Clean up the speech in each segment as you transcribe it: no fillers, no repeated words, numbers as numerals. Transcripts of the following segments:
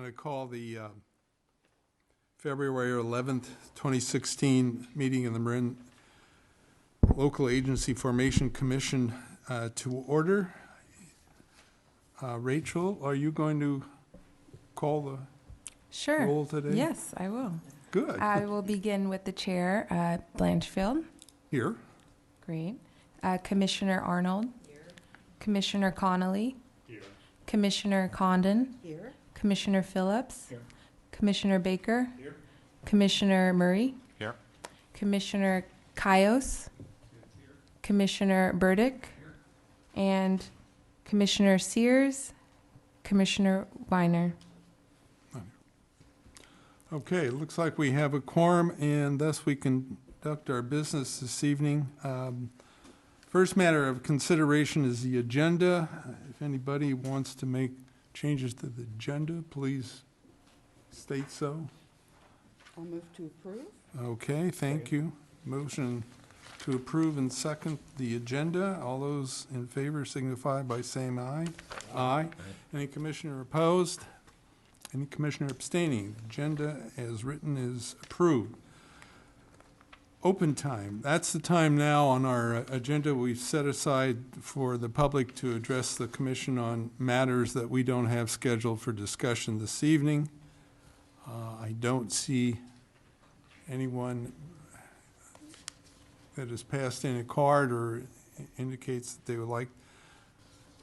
going to call the February 11th, 2016 meeting of the Marin Local Agency Formation Commission to order. Rachel, are you going to call the roll today? Yes, I will. Good. I will begin with the chair, Blanchfield. Here. Great. Commissioner Arnold. Here. Commissioner Connolly. Here. Commissioner Condon. Here. Commissioner Phillips. Here. Commissioner Baker. Here. Commissioner Murray. Here. Commissioner Cayos. Here. Commissioner Burdick. Here. And Commissioner Sears. Commissioner Weiner. Okay, it looks like we have a quorum, and thus we conduct our business this evening. First matter of consideration is the agenda. If anybody wants to make changes to the agenda, please state so. I'll move to approve. Okay, thank you. Motion to approve and second the agenda. All those in favor signify by saying aye. Aye. Any commissioner opposed? Any commissioner abstaining? Agenda as written is approved. Open time. That's the time now on our agenda we've set aside for the public to address the commission on matters that we don't have scheduled for discussion this evening. I don't see anyone that has passed in a card or indicates that they would like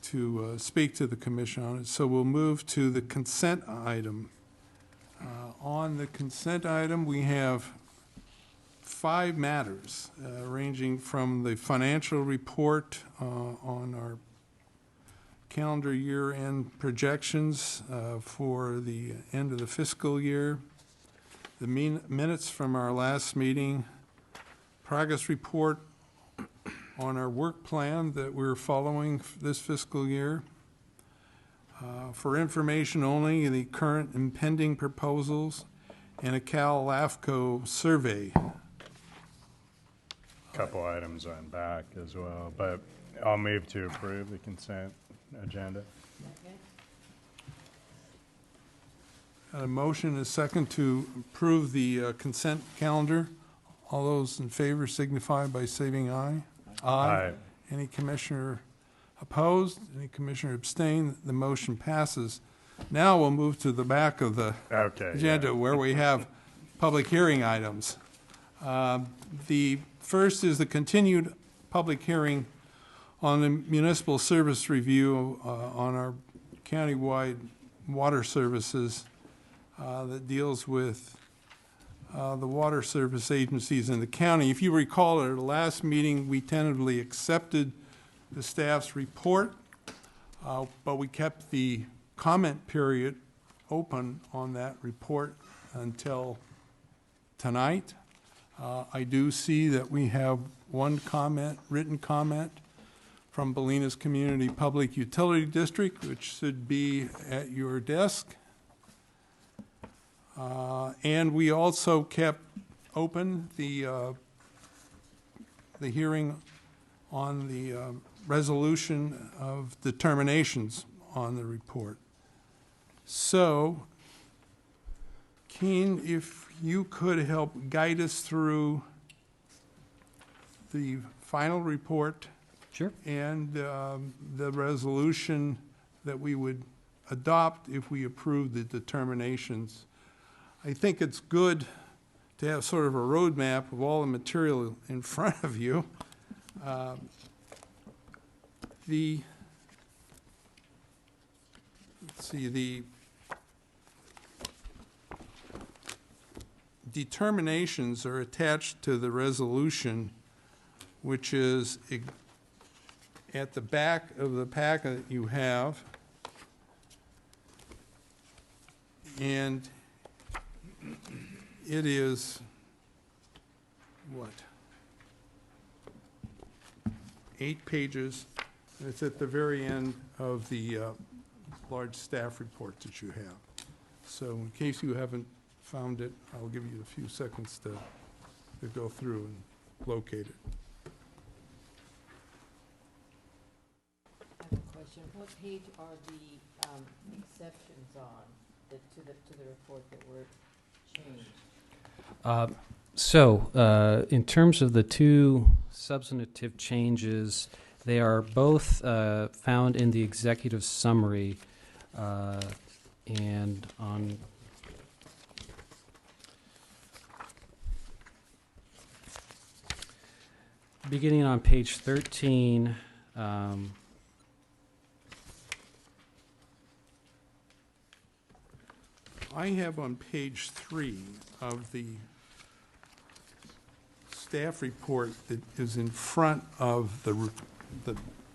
to speak to the commission on it. So we'll move to the consent item. On the consent item, we have 5 matters ranging from the financial report on our calendar year-end projections for the end of the fiscal year, the minutes from our last meeting, progress report on our work plan that we're following this fiscal year. For information only, the current impending proposals and a Cal LAFCO survey. Couple items on back as well, but I'll move to approve the consent agenda. A motion is second to approve the consent calendar. All those in favor signify by saying aye. Aye. Any commissioner opposed? Any commissioner abstain? The motion passes. Now we'll move to the back of the agenda where we have public hearing items. The first is the continued public hearing on the municipal service review on our countywide water services that deals with the water service agencies in the county. If you recall, at our last meeting, we tentatively accepted the staff's report, but we kept the comment period open on that report until tonight. I do see that we have one comment, written comment, from Bolinas Community Public Utility District, which should be at your desk. And we also kept open the hearing on the resolution of determinations on the report. So, Keen, if you could help guide us through the final report. Sure. And the resolution that we would adopt if we approve the determinations. I think it's good to have sort of a roadmap of all the material in front of you. The determinations are attached to the resolution, which is at the back of the packet you have. And it is, what, 8 pages, and it's at the very end of the large staff report that you have. So in case you haven't found it, I'll give you a few seconds to go through and locate it. I have a question. What page are the exceptions on? to the report that were changed? In terms of the two substantive changes, they are both found in the executive summary, and on beginning on page 13. I have on page 3 of the staff report that is in front of the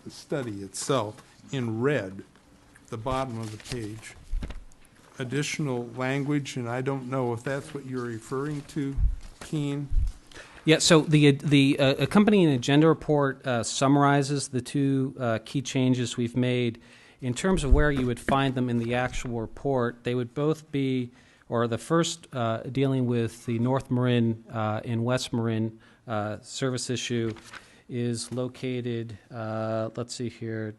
study itself, in red, the bottom of the page, additional language, and I don't know if that's what you're referring to, Keen. Yeah, so the accompanying agenda report summarizes the two key changes we've made. In terms of where you would find them in the actual report, they would both be, or the first dealing with the North Marin and West Marin service issue is located, let's see here,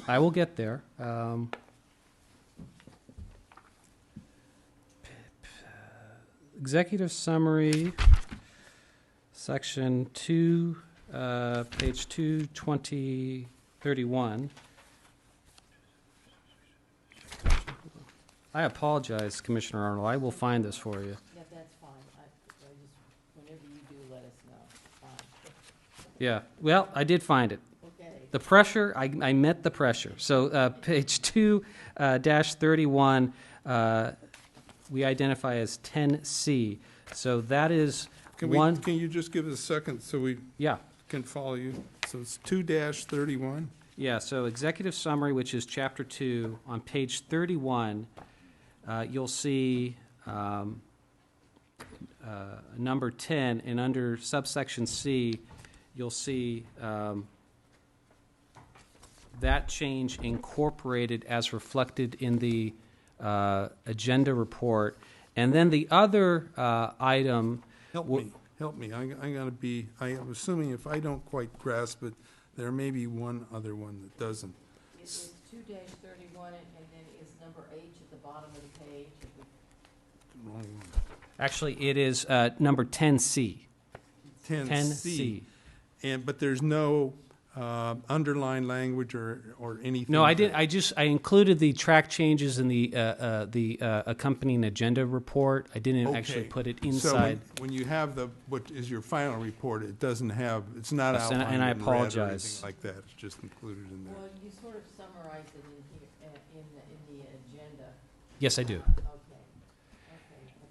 I will get there. Executive summary, section 2, page 22031. I apologize, Commissioner Arnold. I will find this for you. Yeah, that's fine. I just, whenever you do, let us know. Fine. Yeah, well, I did find it. Okay. The pressure, I met the pressure. So page 2-31, we identify as 10C. So that is Can you just give us a second so we can follow you? So it's 2-31. Yeah, so executive summary, which is chapter 2, on page 31, you'll see number 10, and under subsection C, you'll see that change incorporated as reflected in the agenda report. And then the other item... Help me. I'm going to be, I am assuming if I don't quite grasp it, there may be one other one that doesn't. It's 2-31, and then is number H at the bottom of the page. Wrong one. Actually, it is number 10C. 10C. But there's no underlined language or anything? No, I did. I included the track changes in the accompanying agenda report. I didn't actually put it inside. So when you have what is your final report, it doesn't have, it's not Yes, outlined and I in red or apologize. anything like that. It's just included in there. Well, you sort of summarized it in here, in the agenda. Yes, I do. Okay.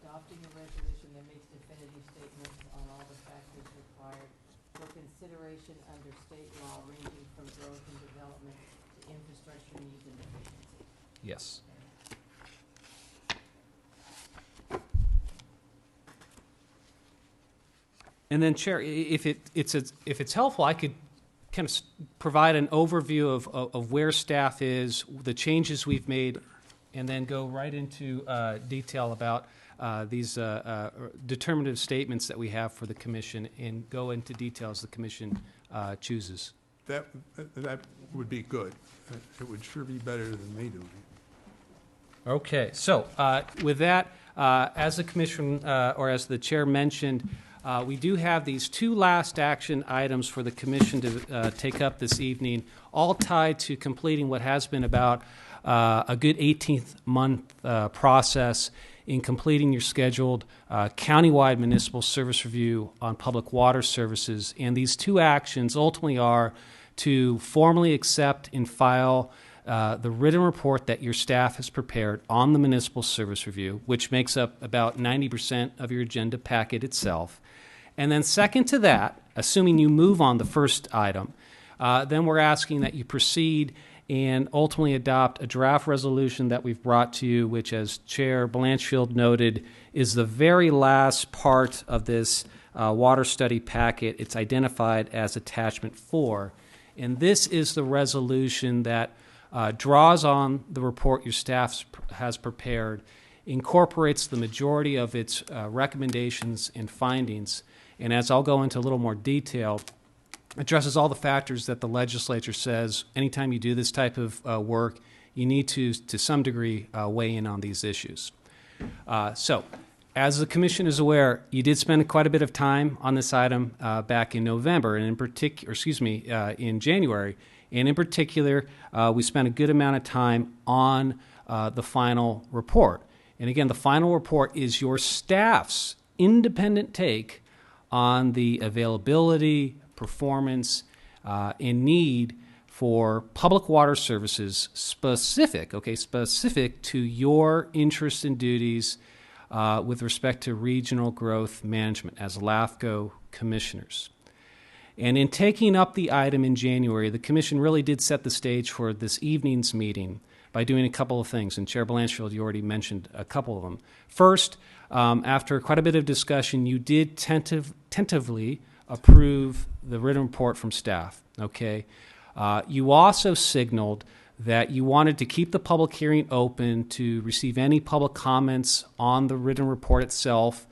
Adopting a resolution that makes definitive statements on all the factors required for consideration under state law ranging from growth and development to infrastructure needs and efficiency. Yes. And then, Chair, if it's helpful, I could kind of provide an overview of where staff is, the changes we've made, and then go right into detail about these determinative statements that we have for the commission, and go into details the commission chooses. That would be good. It would sure be better than me doing it. Okay, so with that, as the commission or as the chair mentioned, we do have these two last action items for the commission to take up this evening, all tied to completing what has been about a good 18-month process in completing your scheduled countywide municipal service review on public water services. And these two actions ultimately are to formally accept and file the written report that your staff has prepared on the municipal service review, which makes up about 90% of your agenda packet itself. And then second to that, assuming you move on the first item, then we're asking that you proceed and ultimately adopt a draft resolution that we've brought to you, which, as Chair Blanchfield noted, is the very last part of this water study packet. It's identified as Attachment 4. And this is the resolution that draws on the report your staff has prepared, incorporates the majority of its recommendations and findings, and as I'll go into a little more detail, addresses all the factors that the legislature says anytime you do this type of work, you need to some degree, weigh in on these issues. So, as the Commission is aware, you did spend quite a bit of time on this item back in November, and in January. And in particular, we spent a good amount of time on the final report. And again, the final report is your staff's independent take on the availability, performance, and need for public water services specific to your interests and duties with respect to regional growth management as LAFCO commissioners. And in taking up the item in January, the Commission really did set the stage for this evening's meeting by doing a couple of things, and Chair Blanchfield, you already mentioned a couple of them. First, after quite a bit of discussion, you did tentatively approve the written report from staff, okay? You also signaled that you wanted to keep the public hearing open to receive any public comments on the written report itself,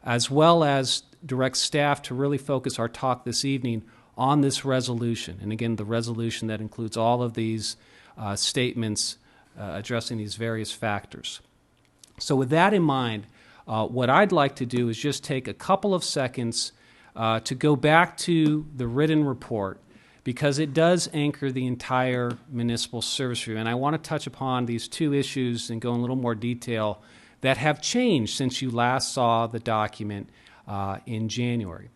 as well as direct staff to really focus our talk this evening on this resolution. And again, the resolution that includes all of these statements addressing these various factors. So with that in mind, what I'd like to do is just take a couple of seconds to go back to the written report, because it does anchor the entire municipal service review. And I want to touch upon these two issues and go in a little more detail that have changed since you last saw the document in January.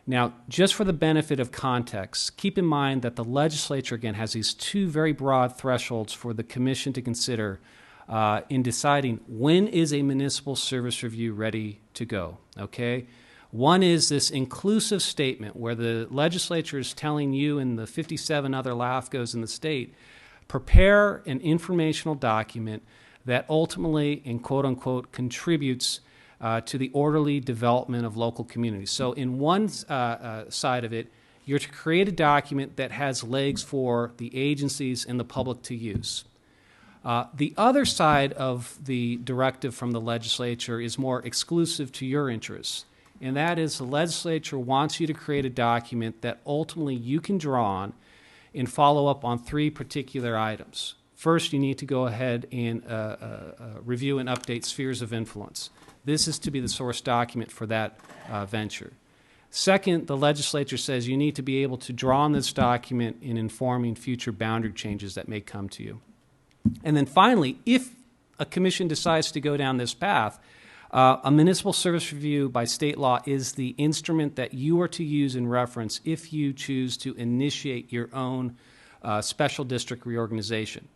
Now, just for the benefit of context, keep in mind that the legislature, again, has these two very broad thresholds for the Commission to consider in deciding when is a municipal service review ready to go, okay? One is this inclusive statement where the legislature is telling you and the 57 other LAFCOs in the state, prepare an informational document that ultimately, and quote unquote, contributes to the orderly development of local communities. So in one side of it, you're to create a document that has legs for the agencies and the public to use. The other side of the directive from the legislature is more exclusive to your interests. And that is the legislature wants you to create a document that ultimately you can draw on and follow up on three particular items. First, you need to go ahead and review and update spheres of influence. This is to be the source document for that venture. Second, the legislature says you need to be able to draw on this document in informing future boundary changes that may come to you. And then finally, if a commission decides to go down this path, a municipal service review by state law is the instrument that you are to use in reference if you choose to initiate your own special district reorganization.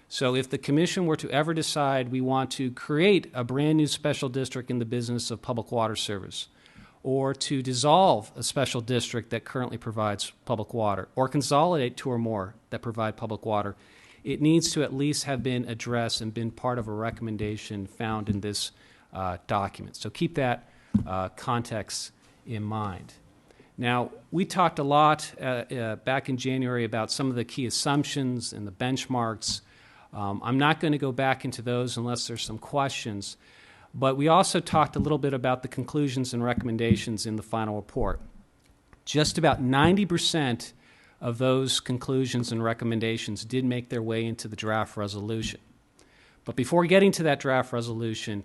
So if the commission were to ever decide we want to create a brand new special district in the business of public water service, or to dissolve a special district that currently provides public water, or consolidate two or more that provide public water, it needs to at least have been addressed and been part of a recommendation found in this document. So keep that context in mind. Now, we talked a lot back in January about some of the key assumptions and the benchmarks. I'm not going to go back into those unless there's some questions, but we also talked a little bit about the conclusions and recommendations in the final report. Just about 90% of those conclusions and recommendations did make their way into the draft resolution. But before getting to that draft resolution,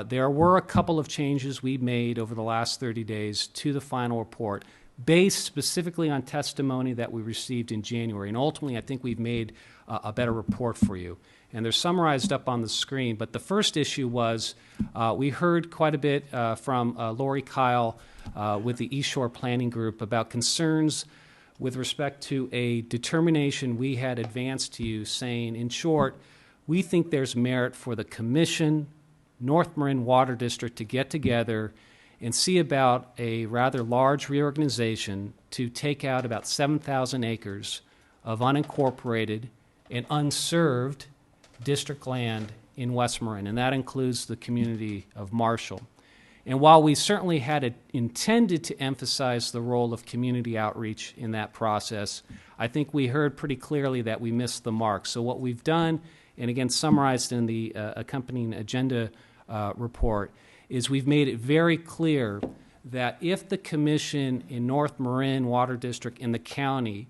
there were a couple of changes we made over the last 30 days to the final report based specifically on testimony that we received in January. And ultimately, I think we've made a better report for you. And they're summarized up on the screen. But the first issue was we heard quite a bit from Lori Kyle with the East Shore Planning Group about concerns with respect to a determination we had advanced to you saying, in short, we think there's merit for the Commission, North Marin Water District to get together and see about a rather large reorganization to take out about 7,000 acres of unincorporated and unserved district land in West Marin, and that includes the community of Marshall. And while we certainly had intended to emphasize the role of community outreach in that process, I think we heard pretty clearly that we missed the mark. So what we've done, and again summarized in the accompanying agenda report, is we've made it very clear that if the commission in North Marin Water District in the county,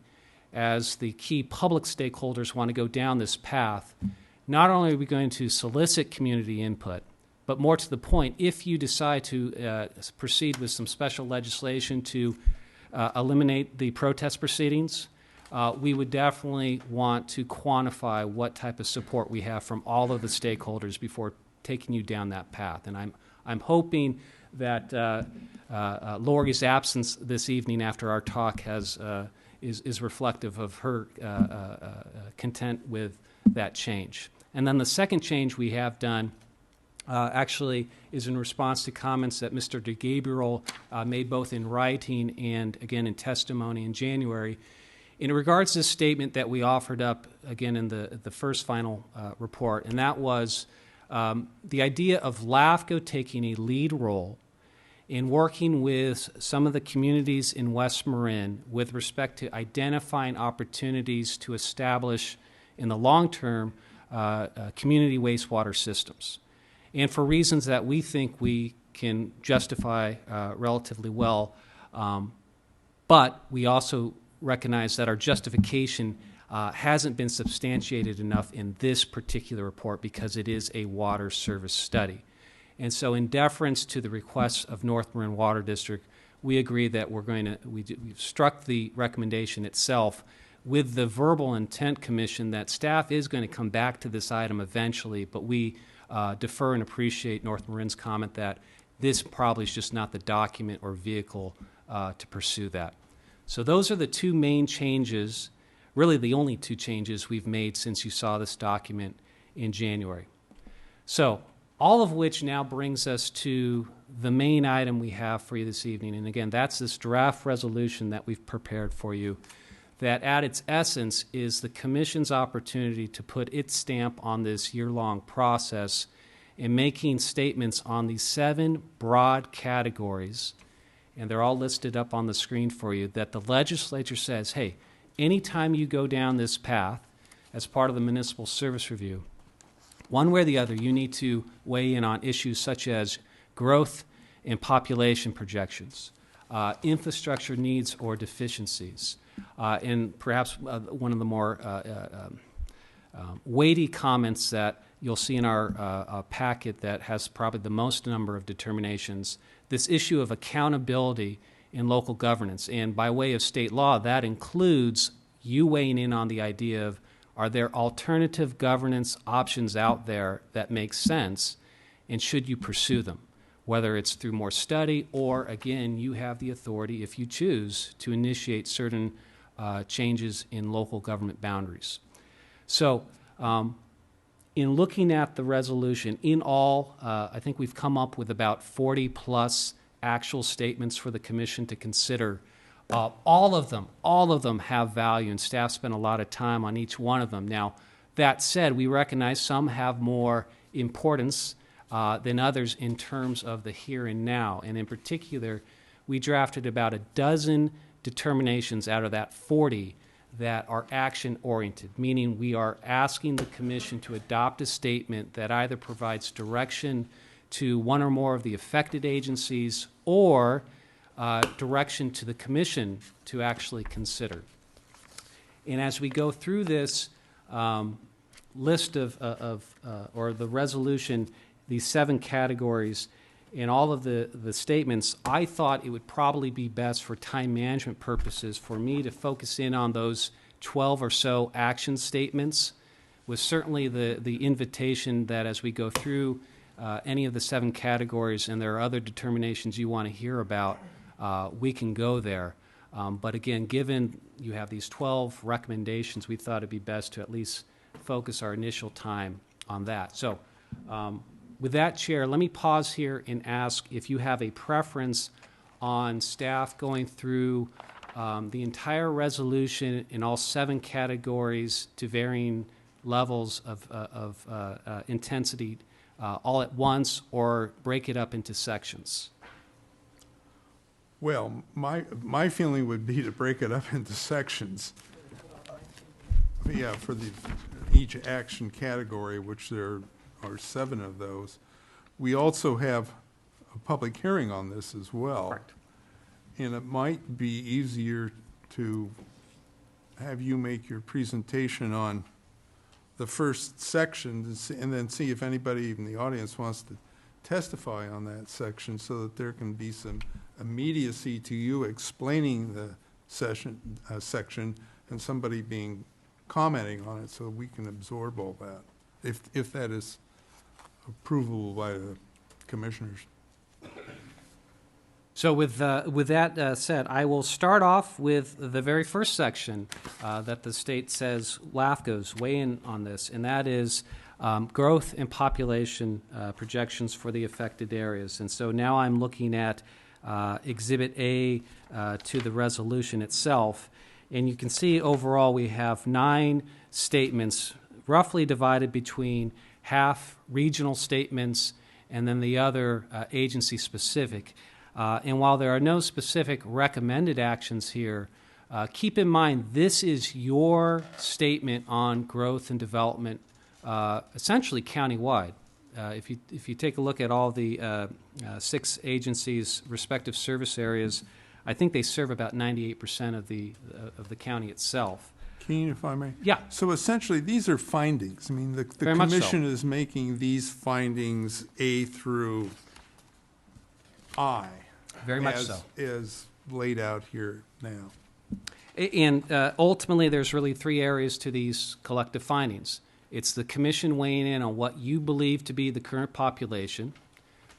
as the key public stakeholders want to go down this path, not only are we going to solicit community input, but more to the point, if you decide to proceed with some special legislation to eliminate the protest proceedings, we would definitely want to quantify what type of support we have from all of the stakeholders before taking you down that path. And I'm hoping that Lori's absence this evening after our talk is reflective of her content with that change. And then the second change we have done actually is in response to comments that Mr. DeGabriel made both in writing and again in testimony in January. In regards to the statement that we offered up again in the first final report, and that was the idea of LAFCO taking a lead role in working with some of the communities in West Marin with respect to identifying opportunities to establish in the long term community wastewater systems. And for reasons that we think we can justify relatively well, but we also recognize that our justification hasn't been substantiated enough in this particular report because it is a water service study. And so in deference to the requests of North Marin Water District, we agree that we've struck the recommendation itself with the verbal intent commission that staff is going to come back to this item eventually, but we defer and appreciate North Marin's comment that this probably is just not the document or vehicle to pursue that. So those are the two main changes, really the only two changes we've made since you saw this document in January. So all of which now brings us to the main item we have for you this evening. And again, that's this draft resolution that we've prepared for you that at its essence is the Commission's opportunity to put its stamp on this year-long process in making statements on these 7 broad categories, and they're all listed up on the screen for you, that the legislature says, hey, anytime you go down this path as part of the municipal service review, one way or the other, you need to weigh in on issues such as growth and population projections, infrastructure needs or deficiencies, and perhaps one of the more weighty comments that you'll see in our packet that has probably the most number of determinations, this issue of accountability in local governance. And by way of state law, that includes you weighing in on the idea of, are there alternative governance options out there that make sense, and should you pursue them? Whether it's through more study or, again, you have the authority, if you choose, to initiate certain changes in local government boundaries. So in looking at the resolution, in all, I think we've come up with about 40-plus actual statements for the Commission to consider. All of them have value, and staff spent a lot of time on each one of them. Now, that said, we recognize some have more importance than others in terms of the here and now. And in particular, we drafted about a dozen determinations out of that 40 that are action-oriented, meaning we are asking the Commission to adopt a statement that either provides direction to one or more of the affected agencies or direction to the Commission to actually consider. And as we go through this list or the resolution, these 7 categories, in all of the statements, I thought it would probably be best for time management purposes for me to focus in on those 12 or so action statements, with certainly the invitation that as we go through any of the 7 categories and there are other determinations you want to hear about, we can go there. But again, given you have these 12 recommendations, we thought it'd be best to at least focus our initial time on that. So with that, Chair, let me pause here and ask if you have a preference on staff going through the entire resolution in all 7 categories to varying levels of intensity all at once, or break it up into sections. Well, my feeling would be to break it up into sections. Yeah, for each action category, which there are 7 of those. We also have a public hearing on this as well. Correct. And it might be easier to have you make your presentation on the first section and then see if anybody in the audience wants to testify on that section so that there can be some immediacy to you explaining the section and somebody commenting on it so we can absorb all that, if that is approvable by the commissioners. So with that said, I will start off with the very first section that the state says LAFCO's weigh in on this, and that is growth and population projections for the affected areas. And so now I'm looking at Exhibit A to the resolution itself, and you can see overall we have 9 statements roughly divided between half regional statements and then the other agency specific. And while there are no specific recommended actions here, keep in mind this is your statement on growth and development, essentially countywide. If you take a look at all the 6 agencies' respective service areas, I think they serve about 98% of the county itself. Keen, if I may? Yeah. So essentially, these are findings. I mean, the Very much so. commission is making these findings A through I. Very much so. As laid out here now. And ultimately, there's really 3 areas to these collective findings. It's the commission weighing in on what you believe to be the current population,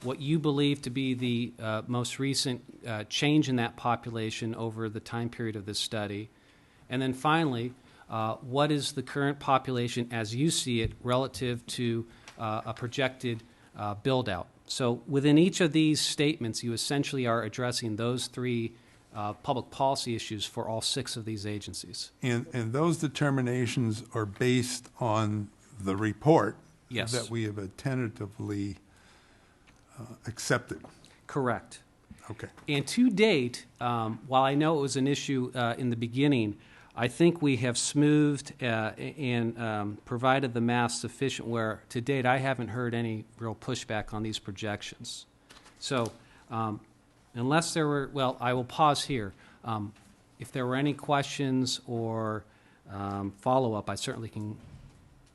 what you believe to be the most recent change in that population over the time period of this study, and then finally, what is the current population as you see it relative to a projected build-out. So within each of these statements, you essentially are addressing those 3 public policy issues for all 6 of these agencies. And those determinations are based on the report Yes. that we have tentatively accepted. Correct. Okay. And to date, while I know it was an issue in the beginning, I think we have smoothed and provided the math sufficient where, to date, I haven't heard any real pushback on these projections. So unless there were, well, I will pause here. If there were any questions or follow-up, I certainly can.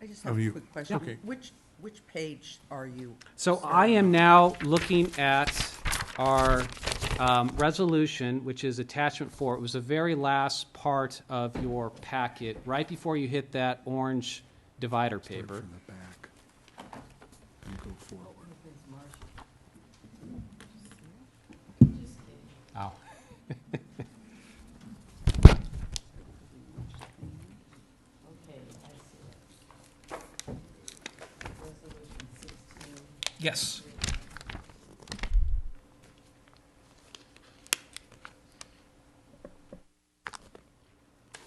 I just have Oh, a you- quick question. okay. Which page are you? So I am now looking at our resolution, which is attachment 4. It was the very last part of your packet, right before you hit that orange divider paper. From the back and go forward. Ow. Okay, I see it. Resolution 16. Yes.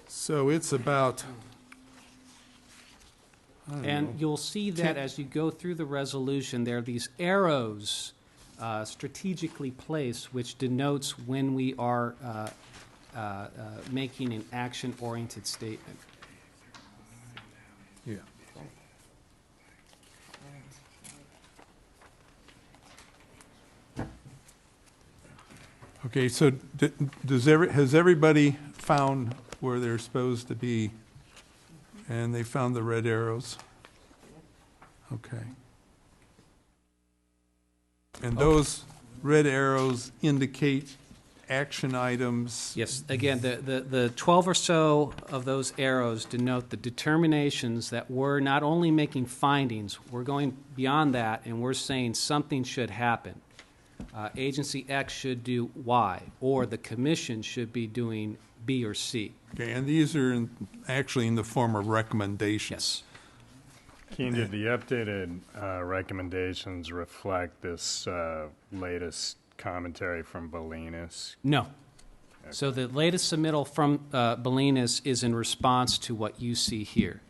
So it's about, I don't know. And you'll see that Ten- as you go through the resolution, there are these arrows strategically placed, which denotes when we are making an action-oriented statement. Yeah. Okay, so has everybody found where they're supposed to be? And they found the red arrows? Okay. And those red arrows indicate action items? Yes, again, the 12 or so of those arrows denote the determinations that we're not only making findings, we're going beyond that, and we're saying something should happen. Agency X should do Y, or the commission should be doing B or C. Okay, and these are actually in the form of recommendations? Yes. Keen, did the updated recommendations reflect this latest commentary from Bolinas? No. So the latest submittal from Bolinas is in response to what you see here.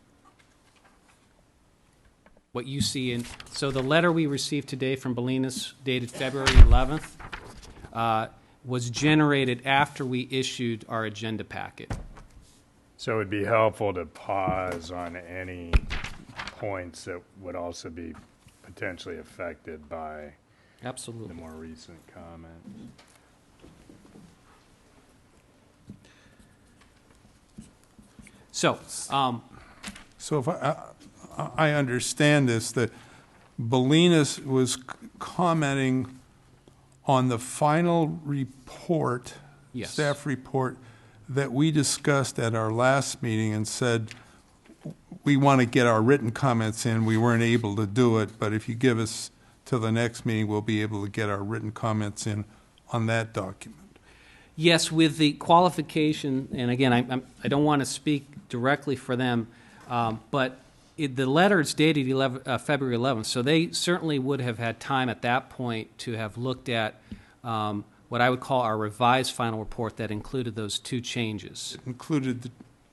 What you see in, so the letter we received today from Bolinas dated February 11th was generated after we issued our agenda packet. So it'd be helpful to pause on any points that would also be potentially affected by the Absolutely. more recent comments. So, So if I understand this, that Bolinas was commenting on the final report, yes. staff report, that we discussed at our last meeting and said, we want to get our written comments in. We weren't able to do it, but if you give us till the next meeting, we'll be able to get our written comments in on that document. Yes, with the qualification, and again, I don't want to speak directly for them, but the letter is dated February 11th, so they certainly would have had time at that point to have looked at what I would call our revised final report that included those two changes. It included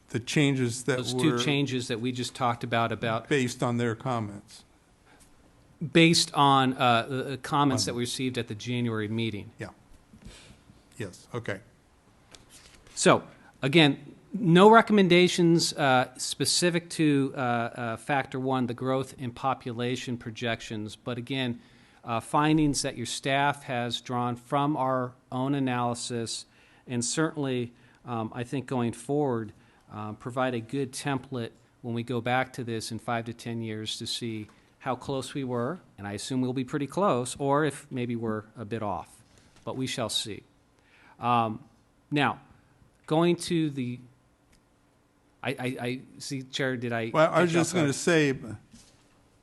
the changes that Those were two changes that we just talked about based on their comments. based on the comments that we received at the January meeting. Yeah. Yes, okay. So, again, no recommendations specific to Factor 1, the growth in population projections, but again, findings that your staff has drawn from our own analysis, and certainly, I think going forward, provide a good template when we go back to this in 5 to 10 years to see how close we were, and I assume we'll be pretty close, or if maybe we're a bit off, but we shall see. Now, going to the, I see, Chair, did I? Well, I was catch just up? going to say,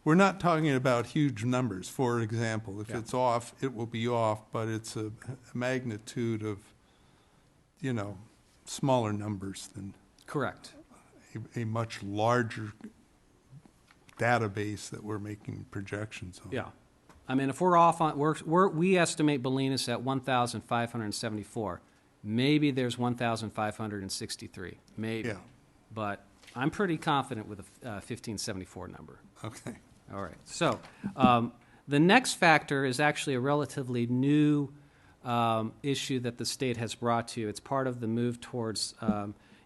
we're not talking about huge numbers. For example, if Yeah. it's off, it will be off, but it's a magnitude of, smaller numbers than Correct. a much larger database that we're making projections on. Yeah. I mean, if we're off on, we estimate Bolinas at 1,574. Maybe there's 1,563, maybe. Yeah, But I'm pretty confident with a 1574 number. okay. All right. So the next factor is actually a relatively new issue that the state has brought to you. It's part of the move towards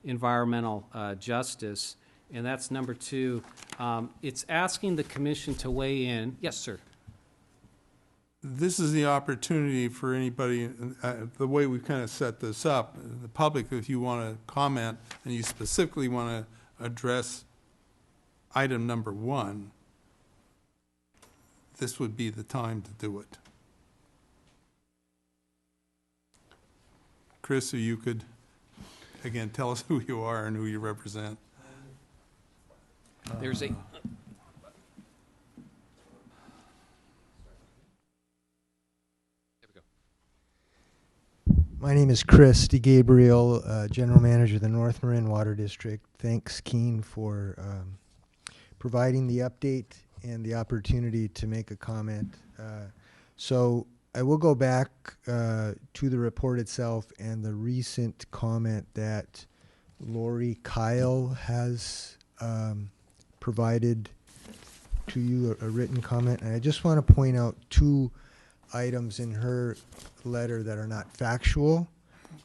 environmental justice, and that's number 2. It's asking the commission to weigh in. Yes, sir. This is the opportunity for anybody, the way we've kind of set this up, the public, if you want to comment and you specifically want to address item number 1, this would be the time to do it. Chris, or you could, again, tell us who you are and who you represent. There's a. My name is Chris DeGabriel, General Manager of the North Marin Water District. Thanks, Keen, for providing the update and the opportunity to make a comment. So I will go back to the report itself and the recent comment that Lori Kyle has provided to you, a written comment. And I just want to point out 2 items in her letter that are not factual.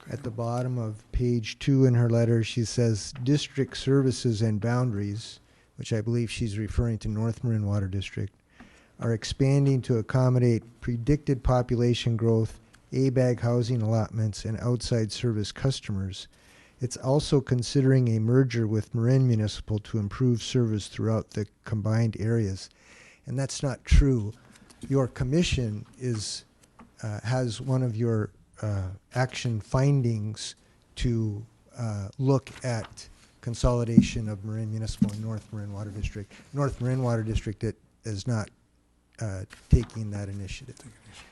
Okay. At the bottom of page 2 in her letter, she says district services and boundaries, which I believe she's referring to North Marin Water District, are expanding to accommodate predicted population growth, ABAG housing allotments, and outside service customers. It's also considering a merger with Marin Municipal to improve service throughout the combined areas. And that's not true. Your commission is has one of your action findings to look at consolidation of Marin Municipal and North Marin Water District. North Marin Water District is not taking that initiative.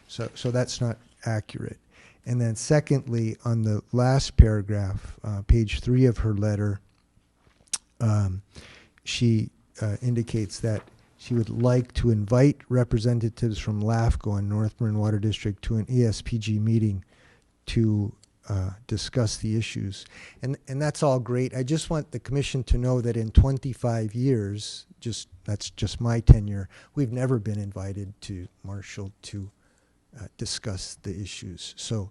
So that's not accurate. And then secondly, on the last paragraph, page 3 of her letter, she indicates that she would like to invite representatives from LAFCO and North Marin Water District to an ESPG meeting to discuss the issues. And that's all great. I just want the commission to know that in 25 years, that's just my tenure, we've never been invited to Marshall to discuss the issues. So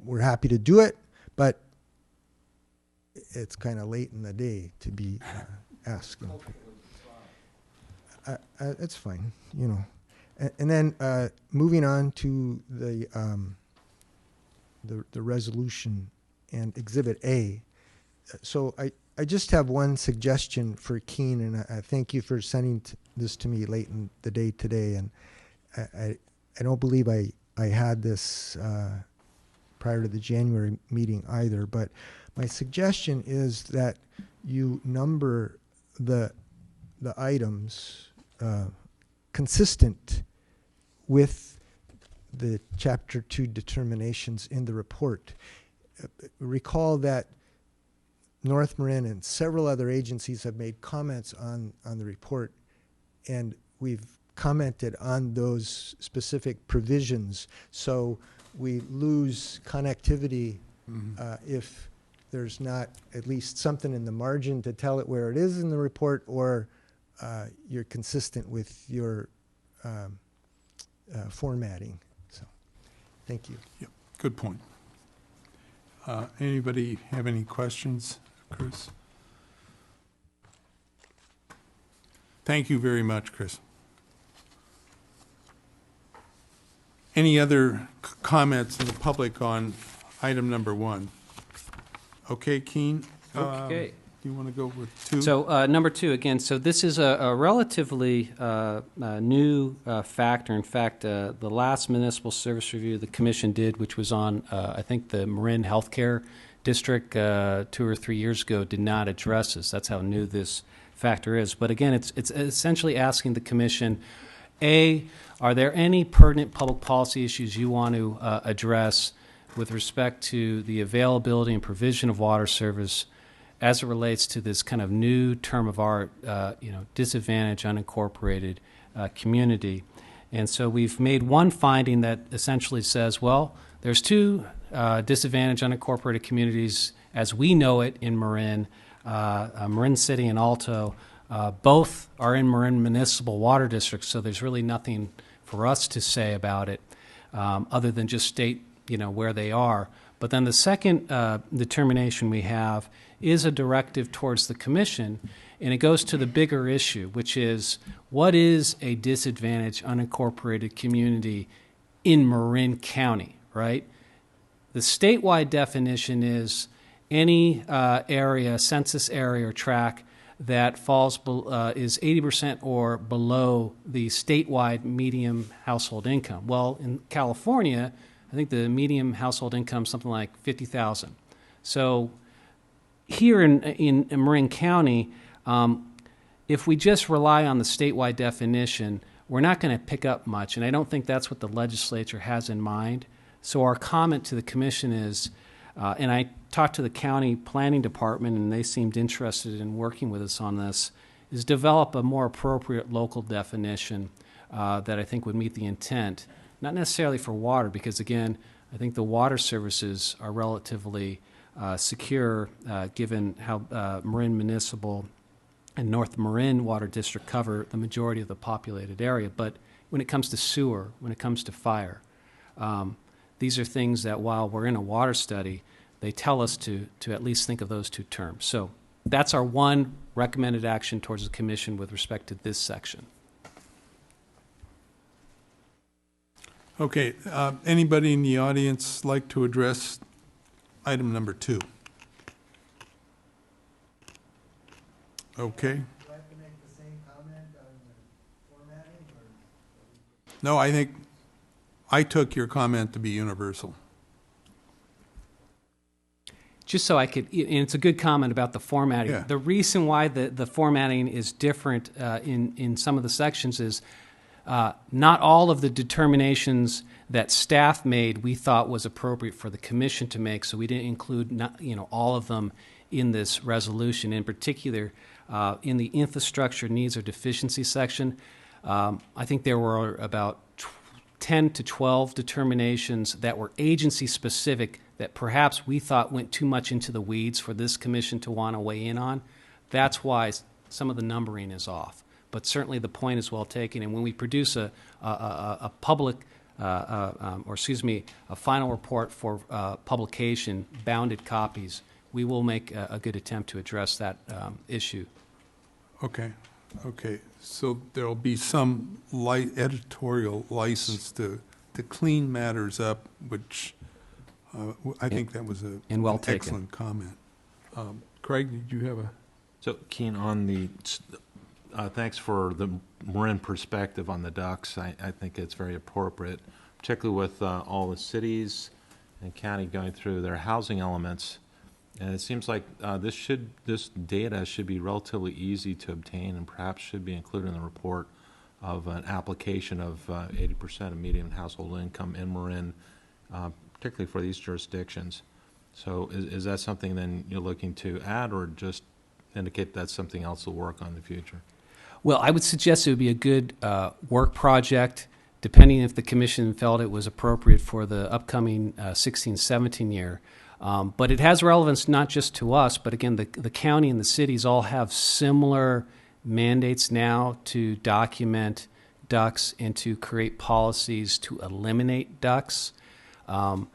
we're happy to do it, but it's kind of late in the day to be asking. It's fine, And then moving on to the resolution and Exhibit A. So I just have one suggestion for Keen, and I thank you for sending this to me late in the day today. And I don't believe I had this prior to the January meeting either. But my suggestion is that you number the items consistent with the Chapter 2 determinations in the report. Recall that North Marin and several other agencies have made comments on the report, and we've commented on those specific provisions. So we lose connectivity if there's not at least something in the margin to tell it where it is in the report, or you're consistent with your formatting. So, thank you. Yep, good point. Anybody have any questions, Chris? Thank you very much, Chris. Any other comments in the public on item number 1? Okay, Keen? Okay. Do you want to go with 2? So number 2, again, so this is a relatively new factor. In fact, the last municipal service review the commission did, which was on, I think, the Marin Healthcare District 2 or 3 years ago, did not address this. That's how new this factor is. But again, it's essentially asking the commission, A, are there any pertinent public policy issues you want to address with respect to the availability and provision of water service as it relates to this kind of new term of art, disadvantaged, unincorporated community? And so we've made one finding that essentially says, well, there's 2 disadvantaged, unincorporated communities as we know it in Marin, Marin City and Alto. Both are in Marin Municipal Water District, so there's really nothing for us to say about it other than just state, where they are. But then the second determination we have is a directive towards the commission, and it goes to the bigger issue, which is, what is a disadvantaged, unincorporated community in Marin County, right? The statewide definition is any area, census area or tract that falls is 80% or below the statewide median household income. Well, in California, I think the median household income is something like $50,000. So here in Marin County, if we just rely on the statewide definition, we're not going to pick up much, and I don't think that's what the legislature has in mind. So our comment to the commission is, and I talked to the county planning department, and they seemed interested in working with us on this, is develop a more appropriate local definition that I think would meet the intent. Not necessarily for water, because again, I think the water services are relatively secure given how Marin Municipal and North Marin Water District cover the majority of the populated area. But when it comes to sewer, when it comes to fire, these are things that while we're in a water study, they tell us to at least think of those 2 terms. So that's our one recommended action towards the commission with respect to this section. Okay, anybody in the audience like to address item number 2? Okay. Do I have to make the same comment on the formatting? No, I think I took your comment to be universal. Just so I could, and it's a good comment about the formatting. Yeah. The reason why the formatting is different in some of the sections is not all of the determinations that staff made we thought was appropriate for the commission to make, so we didn't include all of them in this resolution. In particular, in the infrastructure needs or deficiency section, I think there were about 10 to 12 determinations that were agency specific that perhaps we thought went too much into the weeds for this commission to want to weigh in on. That's why some of the numbering is off. But certainly the point is well taken. And when we produce a public, a final report for publication, bounded copies, we will make a good attempt to address that issue. Okay. Okay, so there'll be some editorial license to clean matters up, which I think that was And well an taken. excellent comment. Craig, did you have a? So, Keen, on the, thanks for the Marin perspective on the ducks. I think it's very appropriate, particularly with all the cities and county going through their housing elements. And it seems like this data should be relatively easy to obtain and perhaps should be included in the report of an application of 80% of median household income in Marin, particularly for these jurisdictions. So is that something then you're looking to add, or just indicate that's something else to work on in the future? Well, I would suggest it would be a good work project, depending if the commission felt it was appropriate for the upcoming 16-17 year. But it has relevance not just to us, but again, the county and the cities all have similar mandates now to document ducks and to create policies to eliminate ducks. And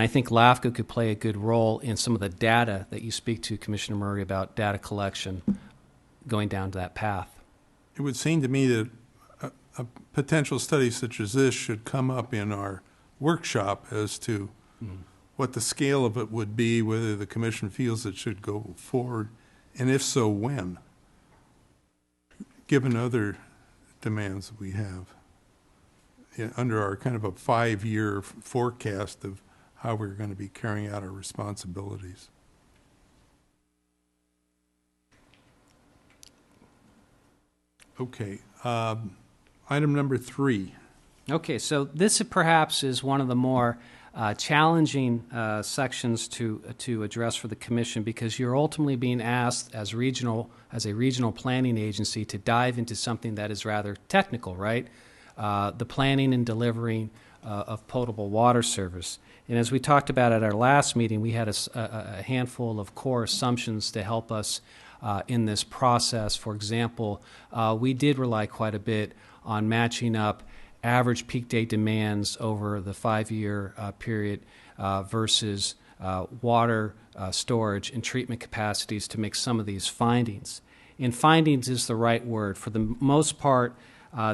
I think LAFCO could play a good role in some of the data that you speak to, Commissioner Murray, about data collection going down to that path. It would seem to me that a potential study such as this should come up in our workshop as to what the scale of it would be, whether the commission feels it should go forward, and if so, when, given other demands that we have under our kind of a 5-year forecast of how we're going to be carrying out our responsibilities. Okay, item number 3. Okay, so this perhaps is one of the more challenging sections to address for the commission, because you're ultimately being asked as a regional planning agency to dive into something that is rather technical, right? The planning and delivering of potable water service. And as we talked about at our last meeting, we had a handful of core assumptions to help us in this process. For example, we did rely quite a bit on matching up average peak day demands over the 5-year period versus water storage and treatment capacities to make some of these findings. And findings is the right word. For the most part,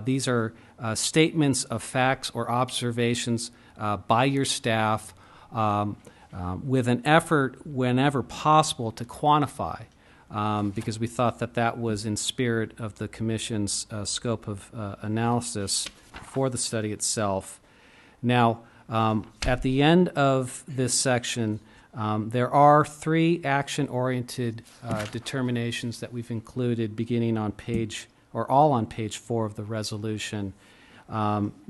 these are statements of facts or observations by your staff with an effort whenever possible to quantify, because we thought that that was in spirit of the Commission's scope of analysis for the study itself. Now, at the end of this section, there are 3 action-oriented determinations that we've included beginning on page, or all on page 4 of the resolution,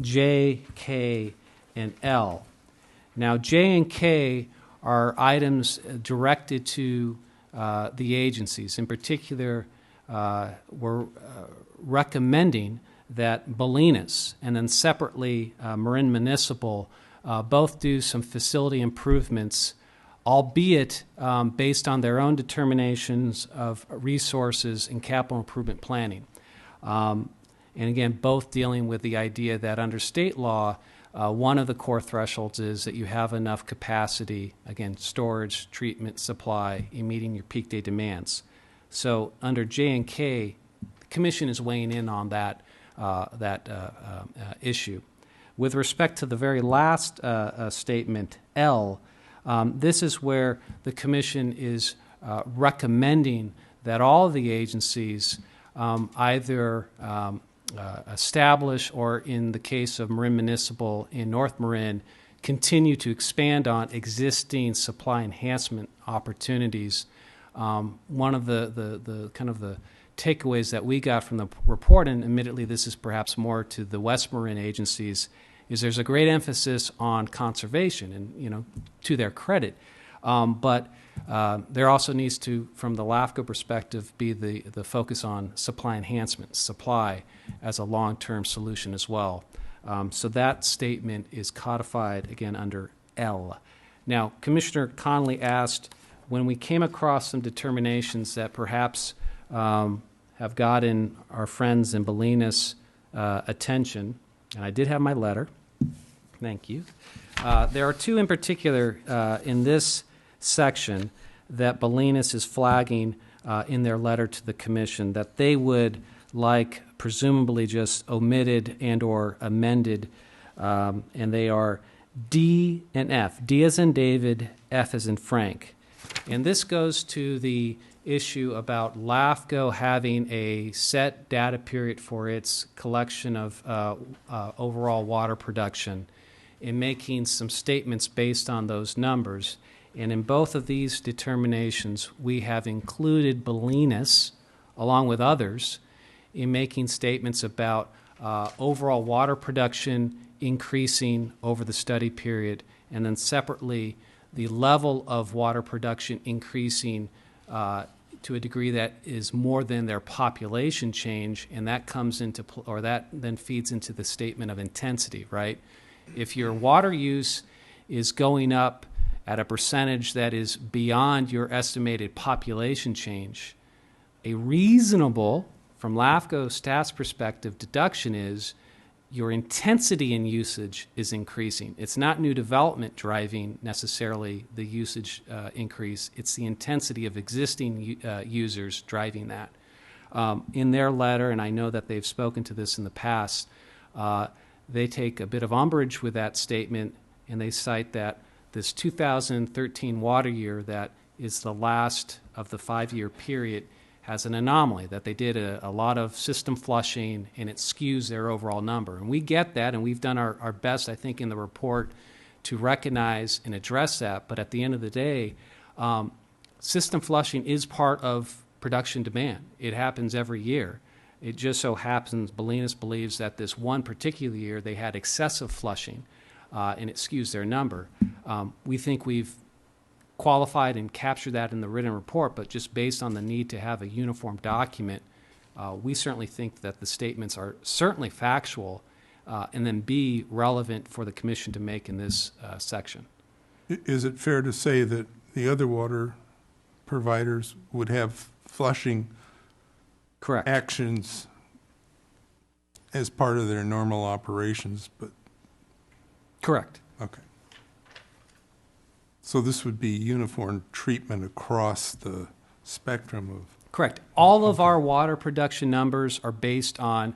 J, K, and L. Now, J and K are items directed to the agencies. In particular, we're recommending that Bolinas and then separately Marin Municipal both do some facility improvements, albeit based on their own determinations of resources and capital improvement planning. And again, both dealing with the idea that under state law, one of the core thresholds is that you have enough capacity, again, storage, treatment, supply, in meeting your peak day demands. So under J and K, the Commission is weighing in on that issue. With respect to the very last statement, L, this is where the Commission is recommending that all of the agencies either establish, or in the case of Marin Municipal in North Marin, continue to expand on existing supply enhancement opportunities. One of the kind of the takeaways that we got from the report, and admittedly this is perhaps more to the West Marin agencies, is there's a great emphasis on conservation, and to their credit, but there also needs to, from the LAFCO perspective, be the focus on supply enhancement, supply as a long-term solution as well. So that statement is codified, again, under L. Now, Commissioner Connolly asked, when we came across some determinations that perhaps have gotten our friends in Bolinas' attention, and I did have my letter, thank you. There are 2 in particular in this section that Bolinas is flagging in their letter to the commission that they would like presumably just omitted and or amended, and they are D and F. D as in David, F as in Frank. And this goes to the issue about LAFCO having a set data period for its collection of overall water production and making some statements based on those numbers. And in both of these determinations, we have included Bolinas, along with others, in making statements about overall water production increasing over the study period, and then separately, the level of water production increasing to a degree that is more than their population change, and that comes into, or that then feeds into the statement of intensity, right? If your water use is going up at a percentage that is beyond your estimated population change, a reasonable, from LAFCO staff's perspective, deduction is your intensity in usage is increasing. It's not new development driving necessarily the usage increase. It's the intensity of existing users driving that. In their letter, and I know that they've spoken to this in the past, they take a bit of umbrage with that statement, and they cite that this 2013 water year that is the last of the 5-year period has an anomaly, that they did a lot of system flushing and it skews their overall number. And we get that, and we've done our best, I think, in the report to recognize and address that. But at the end of the day, system flushing is part of production demand. It happens every year. It just so happens Bolinas believes that this one particular year they had excessive flushing, and it skews their number. We think we've qualified and captured that in the written report, but just based on the need to have a uniform document, we certainly think that the statements are certainly factual, and then B, relevant for the commission to make in this section. Is it fair to say that the other water providers would have flushing Correct. actions as part of their normal operations, but Correct. okay. So this would be uniform treatment across the spectrum of... Correct. All of our water production numbers are based on,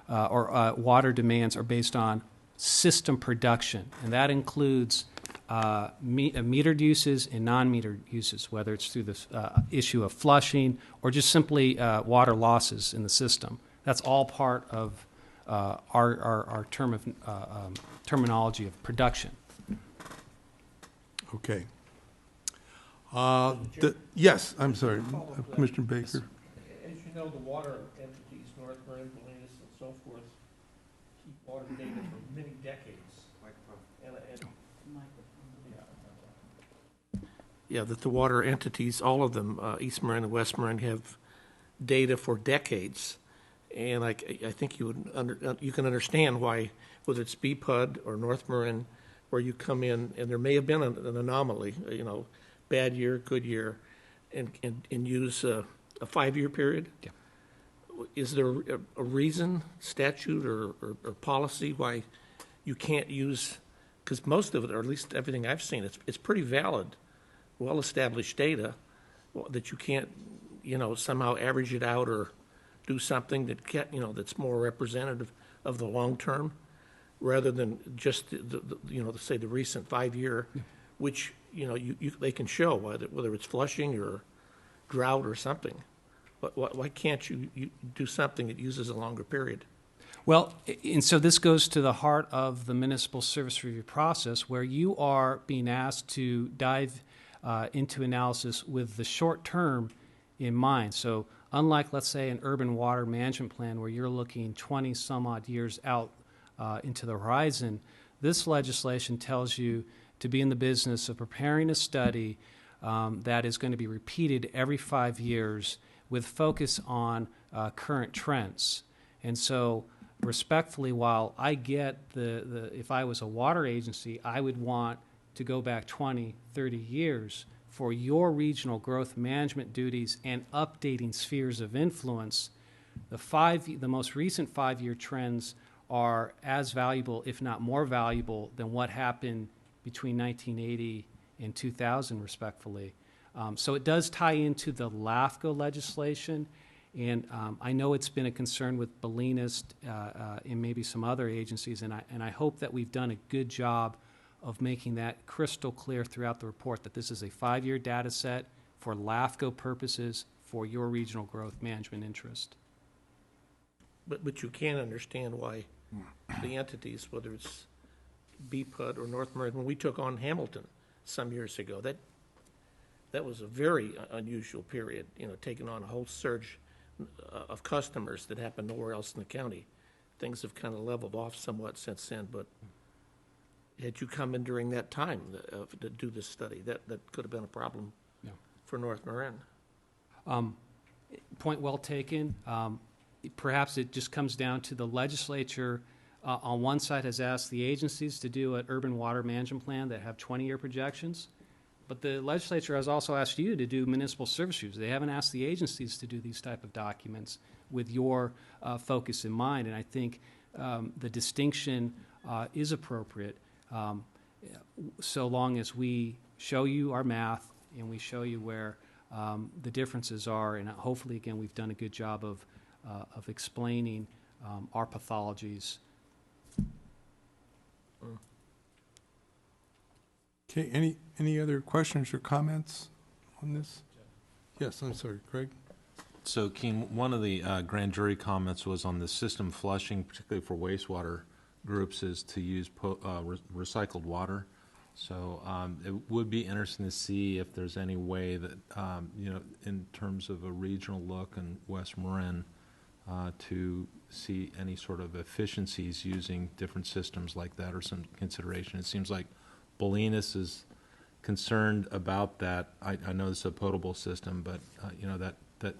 water demands are based on system production, and that includes metered uses and non-metered uses, whether it's through the issue of flushing or just simply water losses in the system. That's all part of our terminology of production. Okay. Yes, I'm sorry, Commissioner Baker. As you know, the water entities, North Marin, Bolinas, and so forth, keep water data for many decades. Yeah, that the water entities, all of them, East Marin and West Marin, have data for decades. And I think you can understand why, whether it's BPUD or North Marin, where you come in, and there may have been an anomaly, bad year, good year, and use a 5-year period. Yeah. Is there a reason, statute or policy, why you can't use, because most of it, or at least everything I've seen, it's pretty valid, well-established data, that you can't, somehow average it out or do something that that's more representative of the long term, rather than just say the recent 5-year, which they can show whether it's flushing or drought or something. Why can't you do something that uses a longer period? Well, and so this goes to the heart of the municipal service review process, where you are being asked to dive into analysis with the short term in mind. So unlike, let's say, an urban water management plan where you're looking 20 some odd years out into the horizon, this legislation tells you to be in the business of preparing a study that is going to be repeated every 5 years with focus on current trends. And so respectfully, while I get if I was a water agency, I would want to go back 20, 30 years for your regional growth management duties and updating spheres of influence. The most recent 5-year trends are as valuable, if not more valuable, than what happened between 1980 and 2000, respectfully. So it does tie into the LAFCO legislation, and I know it's been a concern with Bolinas and maybe some other agencies, and I hope that we've done a good job of making that crystal clear throughout the report that this is a 5-year data set for LAFCO purposes for your regional growth management interest. But you can understand why the entities, whether it's BPUD or North Marin, when we took on Hamilton some years ago, that was a very unusual period, taking on a whole surge of customers that happened nowhere else in the county. Things have kind of leveled off somewhat since then, but had you come in during that time to do this study, that could have been a problem for North Marin. Point well taken. Perhaps it just comes down to the legislature on one side has asked the agencies to do an urban water management plan that have 20-year projections, but the legislature has also asked you to do municipal service reviews. They haven't asked the agencies to do these type of documents with your focus in mind, and I think the distinction is appropriate so long as we show you our math and we show you where the differences are, and hopefully, again, we've done a good job of explaining our pathologies. Okay, any other questions or comments on this? Yes, I'm sorry, Craig? So, Keen, one of the grand jury comments was on the system flushing, particularly for wastewater groups, is to use recycled water. So it would be interesting to see if there's any way that, in terms of a regional look in West Marin, to see any sort of efficiencies using different systems like that or some consideration. It seems like Bolinas is concerned about that. I know this is a potable system, but, that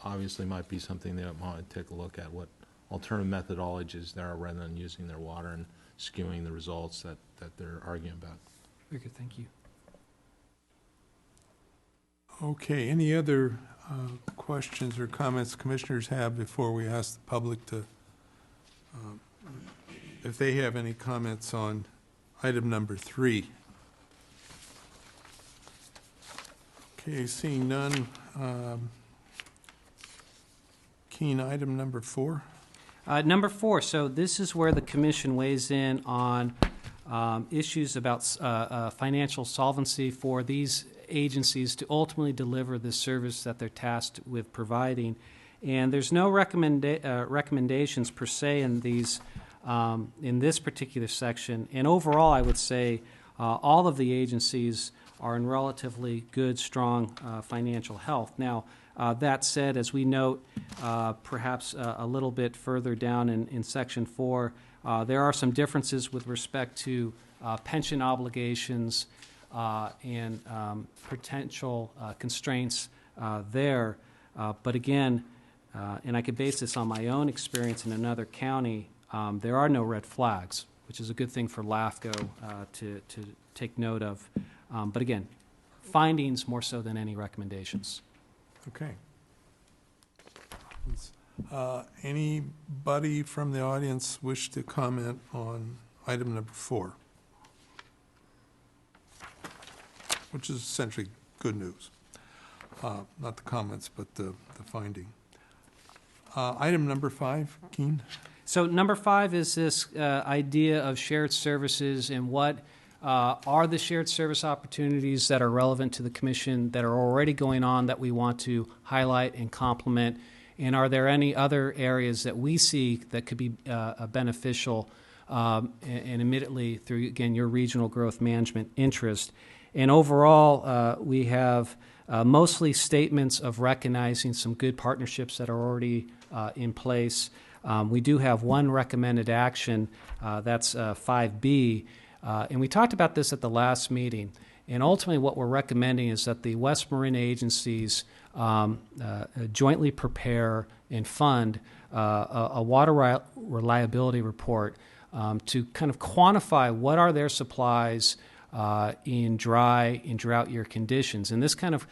obviously might be something they might take a look at, what alternative methodologies there are rather than using their water and skewing the results that they're arguing about. Very good, thank you. Okay, any other questions or comments commissioners have before we ask the public to, if they have any comments on item number 3? Okay, seeing none. Keen, item number 4? Number 4, so this is where the commission weighs in on issues about financial solvency for these agencies to ultimately deliver the service that they're tasked with providing. And there's no recommendations per se in these in this particular section. And overall, I would say all of the agencies are in relatively good, strong financial health. Now, that said, as we note, perhaps a little bit further down in Section 4, there are some differences with respect to pension obligations and potential constraints there. But again, and I could base this on my own experience in another county, there are no red flags, which is a good thing for LAFCO to take note of. But again, findings more so than any recommendations. Okay. Anybody from the audience wish to comment on item number 4? Which is essentially good news. Not the comments, but the finding. Item number 5, Keen? So number 5 is this idea of shared services and what are the shared service opportunities that are relevant to the commission that are already going on that we want to highlight and complement, and are there any other areas that we see that could be beneficial and admittedly through, again, your regional growth management interest. And overall, we have mostly statements of recognizing some good partnerships that are already in place. We do have one recommended action, that's 5B, and we talked about this at the last meeting. And ultimately what we're recommending is that the West Marin agencies jointly prepare and fund a water reliability report to kind of quantify what are their supplies in dry and drought year conditions. And this kind of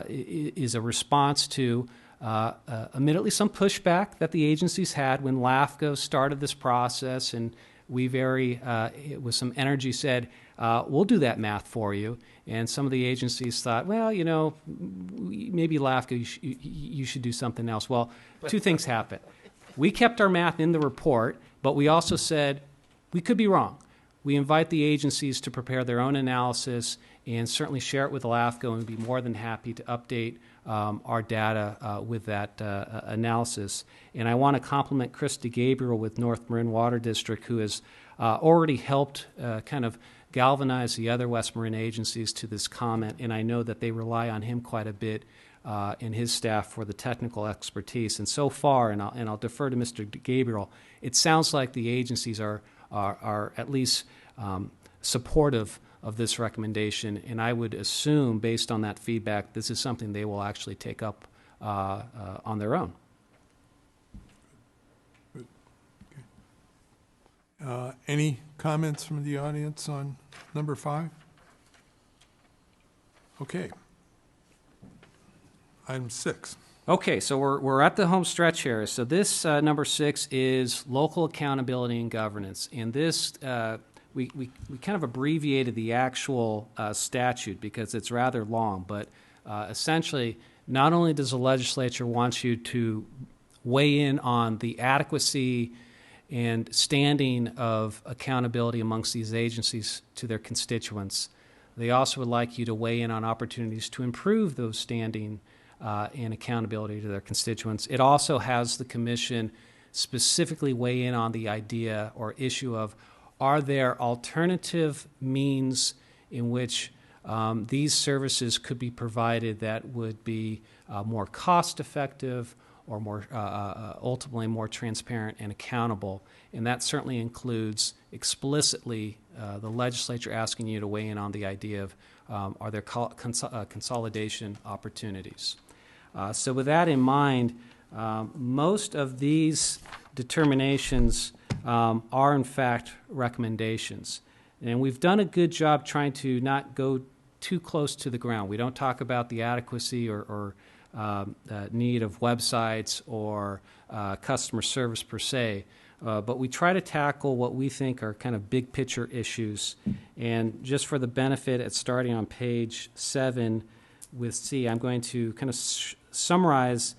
is a response to admittedly some pushback that the agencies had when LAFCO started this process and we with some energy said, we'll do that math for you. And some of the agencies thought, well, you know, maybe LAFCO, you should do something else. Well, two things happened. We kept our math in the report, but we also said we could be wrong. We invite the agencies to prepare their own analysis and certainly share it with LAFCO, and be more than happy to update our data with that analysis. And I want to compliment Chris DeGabriel with North Marin Water District, who has already helped kind of galvanize the other West Marin agencies to this comment, and I know that they rely on him quite a bit and his staff for the technical expertise. And so far, and I'll defer to Mr. DeGabriel, it sounds like the agencies are at least supportive of this recommendation, and I would assume, based on that feedback, this is something they will actually take up on their own. Any comments from the audience on number 5? Okay. Item 6. Okay, so we're at the home stretch here. So this number 6 is local accountability and governance, and this we kind of abbreviated the actual statute because it's rather long, but essentially, not only does the legislature want you to weigh in on the adequacy and standing of accountability amongst these agencies to their constituents, they also would like you to weigh in on opportunities to improve those standing and accountability to their constituents. It also has the commission specifically weigh in on the idea or issue of, are there alternative means in which these services could be provided that would be more cost-effective or more ultimately more transparent and accountable? And that certainly includes explicitly the legislature asking you to weigh in on the idea of, are there consolidation opportunities? So with that in mind, most of these determinations are in fact recommendations. And we've done a good job trying to not go too close to the ground. We don't talk about the adequacy or need of websites or customer service per se, but we try to tackle what we think are kind of big picture issues. And just for the benefit, at starting on page 7 with C, I'm going to kind of summarize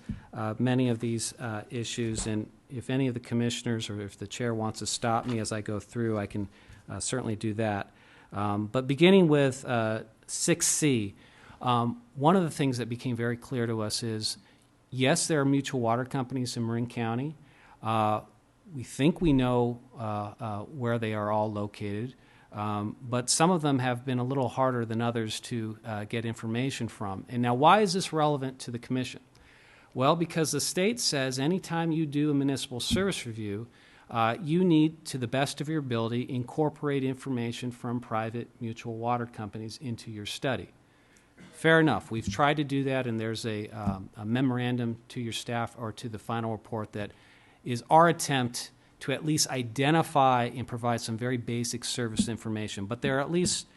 many of these issues, and if any of the commissioners or if the chair wants to stop me as I go through, I can certainly do that. But beginning with 6C, one of the things that became very clear to us is, yes, there are mutual water companies in Marin County. We think we know where they are all located, but some of them have been a little harder than others to get information from. And now, why is this relevant to the commission? Well, because the state says anytime you do a municipal service review, you need, to the best of your ability, incorporate information from private mutual water companies into your study. Fair enough. We've tried to do that, and there's a memorandum to your staff or to the final report that is our attempt to at least identify and provide some very basic service information. But there are at least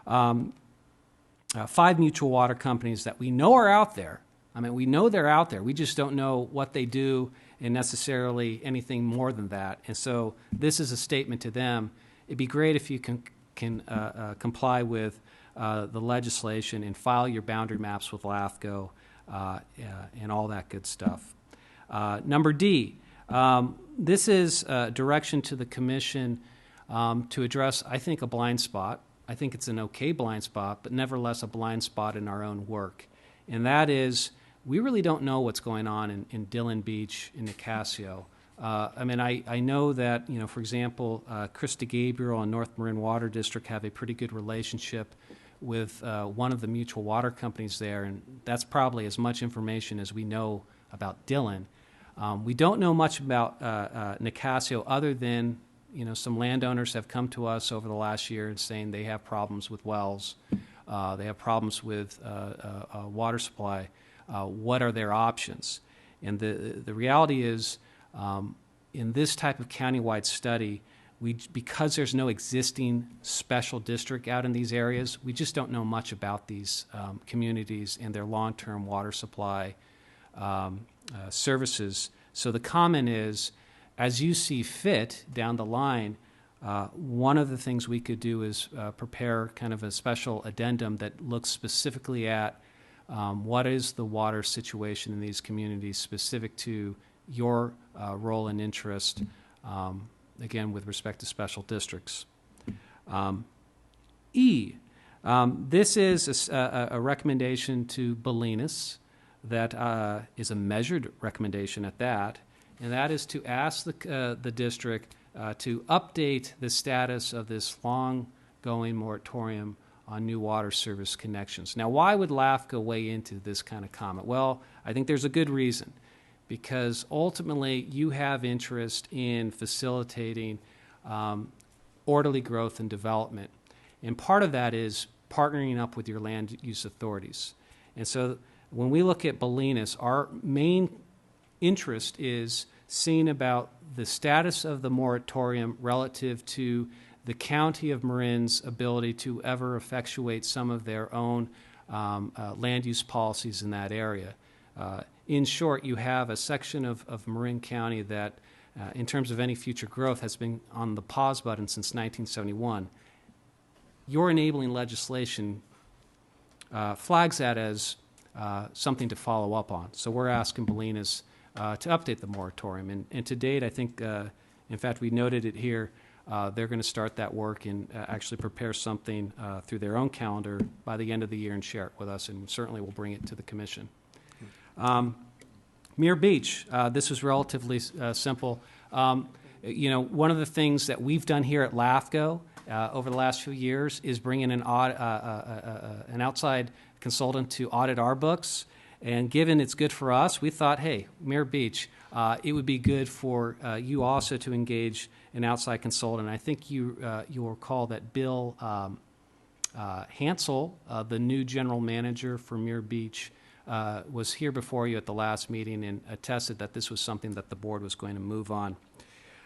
5 mutual water companies that we know are out there. I mean, we know they're out there. We just don't know what they do and necessarily anything more than that. And so this is a statement to them. It'd be great if you can comply with the legislation and file your boundary maps with LAFCO and all that good stuff. Number D, this is direction to the commission to address, I think, a blind spot. I think it's an okay blind spot, but nevertheless a blind spot in our own work. And that is, we really don't know what's going on in Dillon Beach, in Nicasio. I mean, I know that, you know, for example, Chris DeGabriel and North Marin Water District have a pretty good relationship with one of the mutual water companies there, and that's probably as much information as we know about Dillon. We don't know much about Nicasio other than, you know, some landowners have come to us over the last year and saying they have problems with wells, they have problems with water supply. What are their options? And the reality is, in this type of countywide study, because there's no existing special district out in these areas, we just don't know much about these communities and their long-term water supply services. So the comment is, as you see fit down the line, One of the things we could do is prepare kind of a special addendum that looks specifically at what is the water situation in these communities specific to your role and interest, again, with respect to special districts. This is a recommendation to Bolinas that is a measured recommendation at that, and that is to ask the district to update the status of this long-going moratorium on new water service connections. Now, why would LAFCO weigh into this kind of comment? Well, I think there's a good reason, because ultimately you have interest in facilitating orderly growth and development. And part of that is partnering up with your land use authorities. And so when we look at Bolinas, our main interest is seeing about the status of the moratorium relative to the County of Marin's ability to ever effectuate some of their own land use policies in that area. In short, you have a section of Marin County that, in terms of any future growth, has been on the pause button since 1971. Your enabling legislation flags that as something to follow up on. So we're asking Bolinas to update the moratorium. And to date, I think, in fact, we noted it here, they're going to start that work and actually prepare something through their own calendar by the end of the year and share it with us, and certainly we'll bring it to the commission. Muir Beach, this was relatively simple. You know, one of the things that we've done here at LAFCO over the last few years is bring in an outside consultant to audit our books. And given it's good for us, we thought, hey, Muir Beach, it would be good for you also to engage an outside consultant. I think you'll recall that Bill Hansel, the new general manager for Muir Beach, was here before you at the last meeting and attested that this was something that the board was going to move on.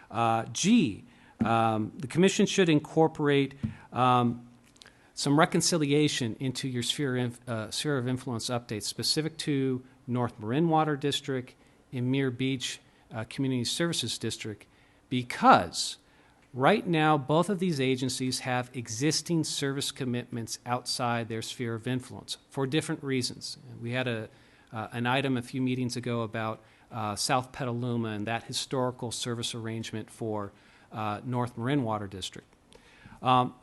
The commission should incorporate some reconciliation into your sphere of influence updates specific to North Marin Water District and Muir Beach Community Services District, because right now both of these agencies have existing service commitments outside their sphere of influence for different reasons. We had an item a few meetings ago about South Petaluma and that historical service arrangement for North Marin Water District.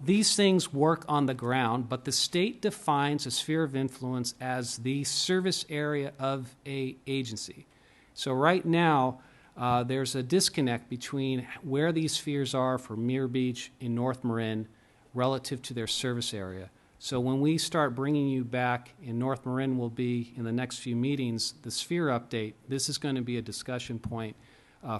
These things work on the ground, but the state defines a sphere of influence as the service area of an agency. So right now, there's a disconnect between where these spheres are for Muir Beach and North Marin relative to their service area. So when we start bringing you back, and North Marin will be in the next few meetings, the sphere update, this is going to be a discussion point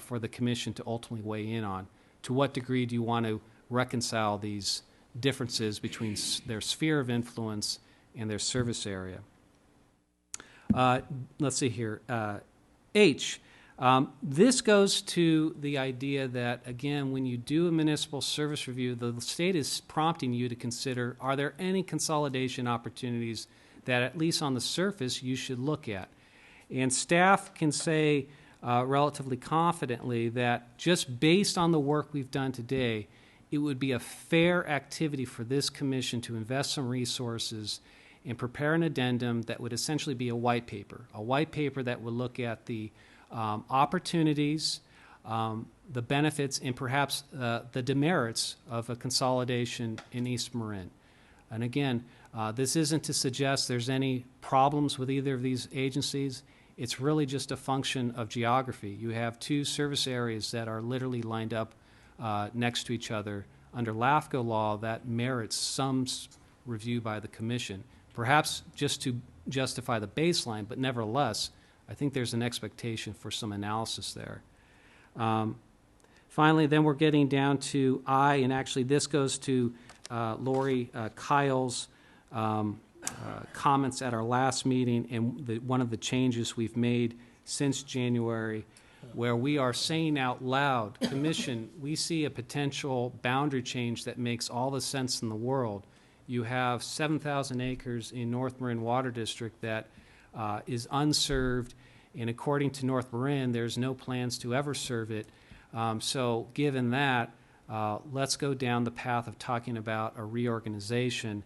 for the commission to ultimately weigh in on. To what degree do you want to reconcile these differences between their sphere of influence and their service area? Let's see here. H. This goes to the idea that, again, when you do a municipal service review, the state is prompting you to consider, are there any consolidation opportunities that, at least on the surface, you should look at? And staff can say relatively confidently that just based on the work we've done today, it would be a fair activity for this commission to invest some resources and prepare an addendum that would essentially be a white paper that would look at the opportunities, the benefits, and perhaps the demerits of a consolidation in East Marin. And again, this isn't to suggest there's any problems with either of these agencies. It's really just a function of geography. You have two service areas that are literally lined up next to each other. Under LAFCO law, that merits some review by the commission, perhaps just to justify the baseline, but nevertheless, I think there's an expectation for some analysis there. Finally, then we're getting down to I, and actually this goes to Lori Kyle's comments at our last meeting, and one of the changes we've made since January, where we are saying out loud, Commission, we see a potential boundary change that makes all the sense in the world. You have 7,000 acres in North Marin Water District that is unserved, and according to North Marin, there's no plans to ever serve it. So given that, let's go down the path of talking about a reorganization.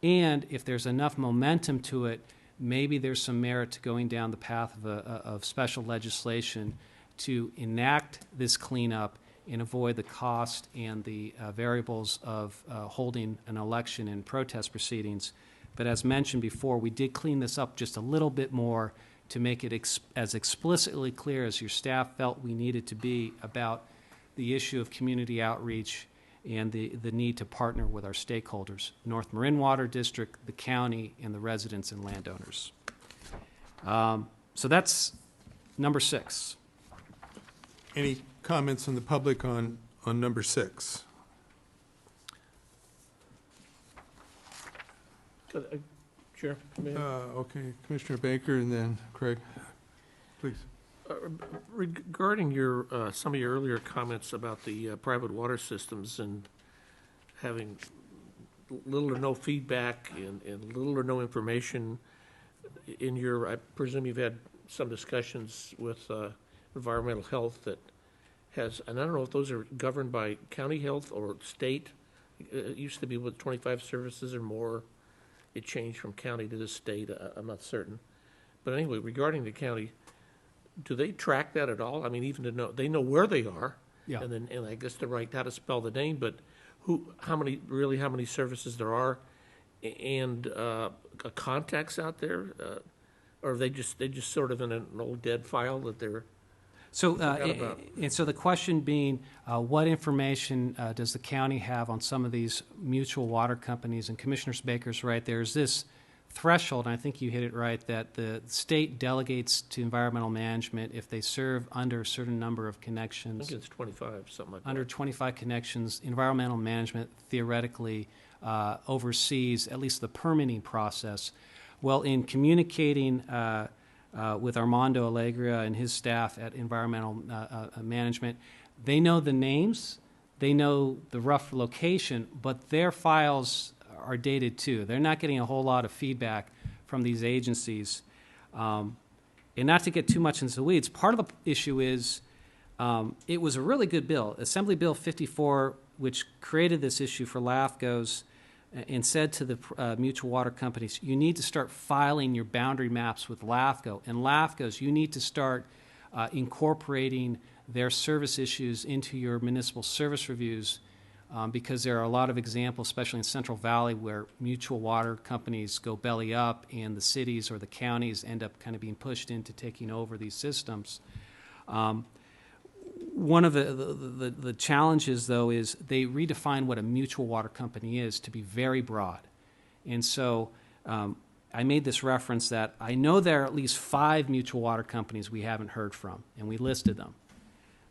And if there's enough momentum to it, maybe there's some merit to going down the path of special legislation to enact this cleanup and avoid the cost and the variables of holding an election and protest proceedings. But as mentioned before, we did clean this up just a little bit more to make it as explicitly clear as your staff felt we needed to be about the issue of community outreach and the need to partner with our stakeholders, North Marin Water District, the county, and the residents and landowners. So that's number 6. Any comments from the public on number 6? Chair, may I? Okay, Commissioner Baker and then Craig, please. Regarding your, some of your earlier comments about the private water systems and having little or no feedback and little or no information in your, I presume you've had some discussions with environmental health that has, and I don't know if those are governed by county health or state. It used to be with 25 services or more. It changed from county to the state. I'm not certain. But anyway, regarding the county, do they track that at all? I mean, even to know, they know where they are. Yeah. And then, and I guess to write how to spell the name, but how many services there are, and contacts out there, or are they just sort of in an old dead file that they're. So, forgot about? and so the question being, what information does the county have on some of these mutual water companies? And Commissioner Baker's right, there's this threshold, and I think you hit it right, that the state delegates to environmental management if they serve under a certain number of I connections. think it's 25, something like Under that. 25 connections, environmental management theoretically oversees at least the permitting process. Well, in communicating with Armando Alegria and his staff at environmental management, they know the names, they know the rough location, but their files are dated too. They're not getting a whole lot of feedback from these agencies. And not to get too much into the weeds, part of the issue is it was a really good bill, Assembly Bill 54, which created this issue for LAFCOs and said to the mutual water companies, you need to start filing your boundary maps with LAFCO. And LAFCOs, you need to start incorporating their service issues into your municipal service reviews because there are a lot of examples, especially in Central Valley, where mutual water companies go belly up and the cities or the counties end up kind of being pushed into taking over these systems. One of the challenges, though, is they redefine what a mutual water company is to be very broad. And so I made this reference that I know there are at least 5 mutual water companies we haven't heard from, and we listed them.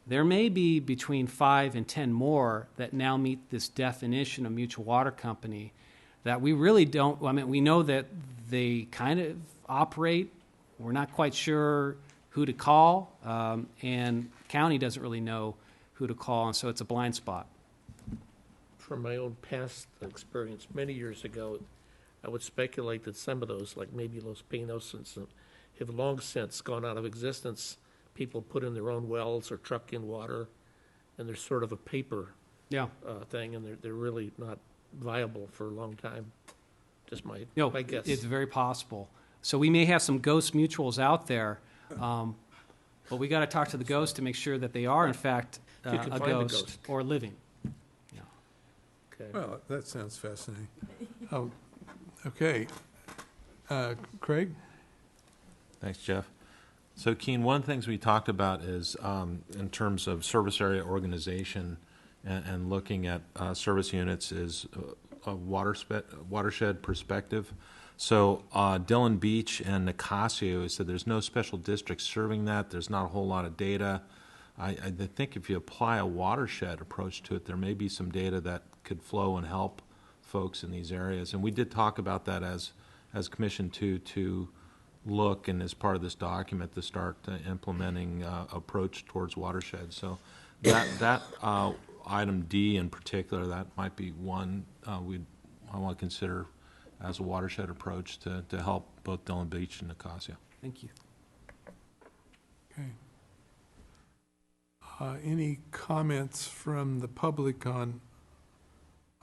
There may be between 5 and 10 more that now meet this definition of mutual water company that we really don't, I mean, we know that they kind of operate. We're not quite sure who to call, and county doesn't really know who to call, and so it's a blind spot. From my own past experience, many years ago, I would speculate that some of those, like maybe Los Pinos, have long since gone out of existence. People put in their own wells or truck in water, and they're sort of a paper thing, and they're really not viable for a long time. Just my guess. It's very possible. So we may have some ghost mutuals out there, but we got to talk to the ghost to make sure that they are, in fact, If you can a find the ghost ghost. or living. Okay. Well, that sounds fascinating. Oh, okay. Craig? Thanks, Jeff. So, Keen, one of the things we talked about is in terms of service area organization and looking at service units is a watershed perspective. So Dillon Beach and Nicasio said there's no special district serving that. There's not a whole lot of data. I think if you apply a watershed approach to it, there may be some data that could flow and help folks in these areas. And we did talk about that as Commission to look, and as part of this document, to start implementing approach towards watersheds. So that item D in particular, that might be one I want to consider as a watershed approach to help both Dillon Beach and Nicasio. Thank you. Okay. Any comments from the public on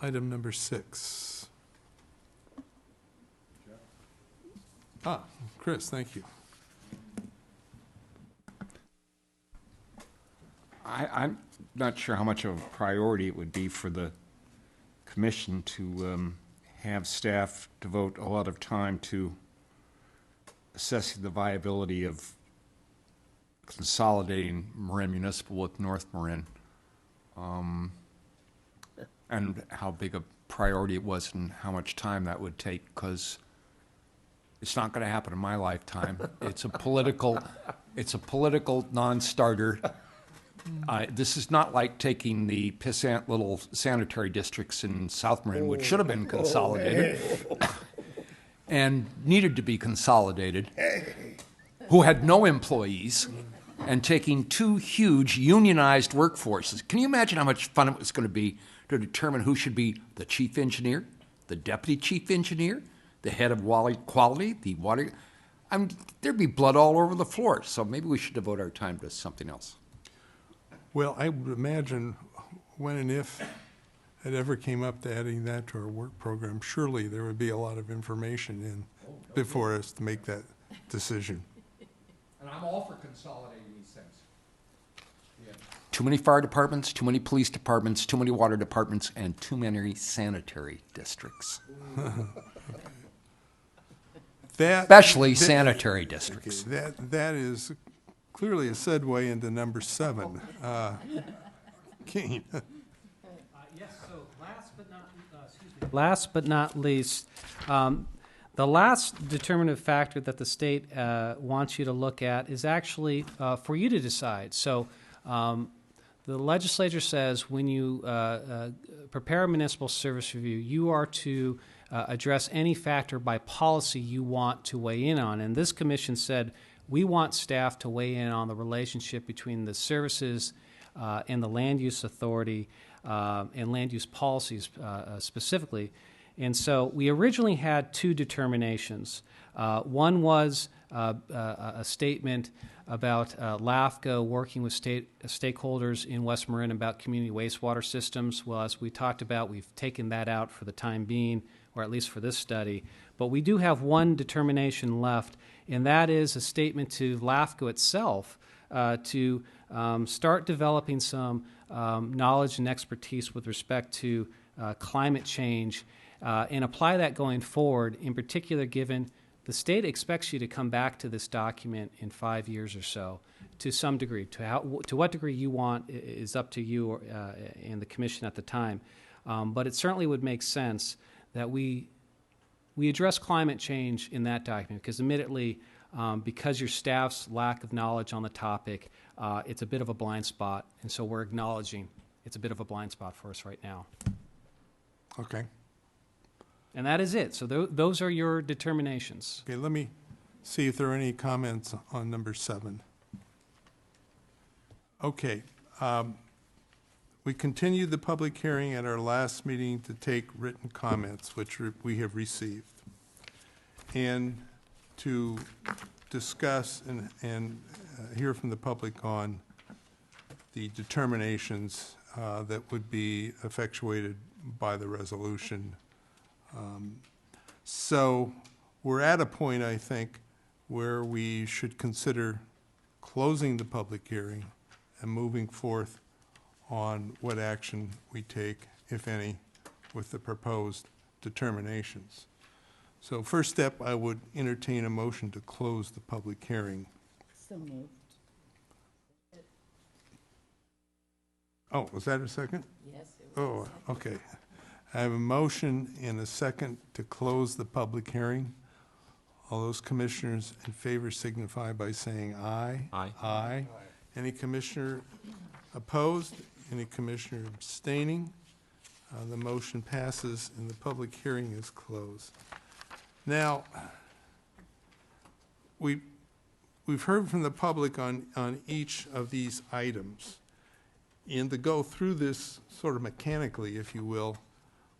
item number 6? Chris, thank you. I'm not sure how much of a priority it would be for the commission to have staff devote a lot of time to assessing the viability of consolidating Marin Municipal with North Marin, and how big a priority it was and how much time that would take, because it's not going to happen in my lifetime. It's a political non-starter. This is not like taking the pissant little sanitary districts in South Marin, which should have been consolidated and needed to be consolidated, who had no employees, and taking 2 huge unionized workforces. Can you imagine how much fun it was going to be to determine who should be the chief engineer, the deputy chief engineer, the head of quality, the water? There'd be blood all over the floor, so maybe we should devote our time to something else. Well, I would imagine when and if it ever came up to adding that to our work program, surely there would be a lot of information in before us to make that decision. And I'm all for consolidating these things. Yeah. Too many fire departments, too many police departments, too many water departments, and too many sanitary districts. Especially sanitary districts. Okay, that is clearly a segue into number 7. Keen. Yes, so last but not least, the last determinative factor that the state wants you to look at is actually for you to decide. So the legislature says when you prepare a municipal service review, you are to address any factor by policy you want to weigh in on. And this commission said, we want staff to weigh in on the relationship between the services and the land use authority and land use policies specifically. And so we originally had 2 determinations. One was a statement about LAFCO working with stakeholders in West Marin about community wastewater systems. Well, as we talked about, we've taken that out for the time being, or at least for this study. But we do have one determination left, and that is a statement to LAFCO itself to start developing some knowledge and expertise with respect to climate change and apply that going forward, in particular given the state expects you to come back to this document in 5 years or so to some degree. To what degree you want is up to you or, and the commission at the time. But it certainly would make sense that we address climate change in that document, because admittedly, because your staff's lack of knowledge on the topic, it's a bit of a blind spot, and so we're acknowledging it's a bit of a blind spot for us right now. Okay. And that is it. So those are your determinations. Okay, let me see if there are any comments on number 7. Okay. We continued the public hearing at our last meeting to take written comments, which we have received, and to discuss and hear from the public on the determinations that would be effectuated by the resolution. So we're at a point, I think, where we should consider closing the public hearing and moving forth on what action we take, if any, with the proposed determinations. So first step, I would entertain a motion to close the public hearing. So moved. Oh, was that a second? Yes, it was. Oh, okay. I have a motion and a second to close the public hearing. All those commissioners in favor signify by saying aye. Aye. Aye. Any commissioner opposed? Any commissioner abstaining? The motion passes and the public hearing is closed. Now, we've heard from the public on each of these items. And to go through this sort of mechanically, if you will,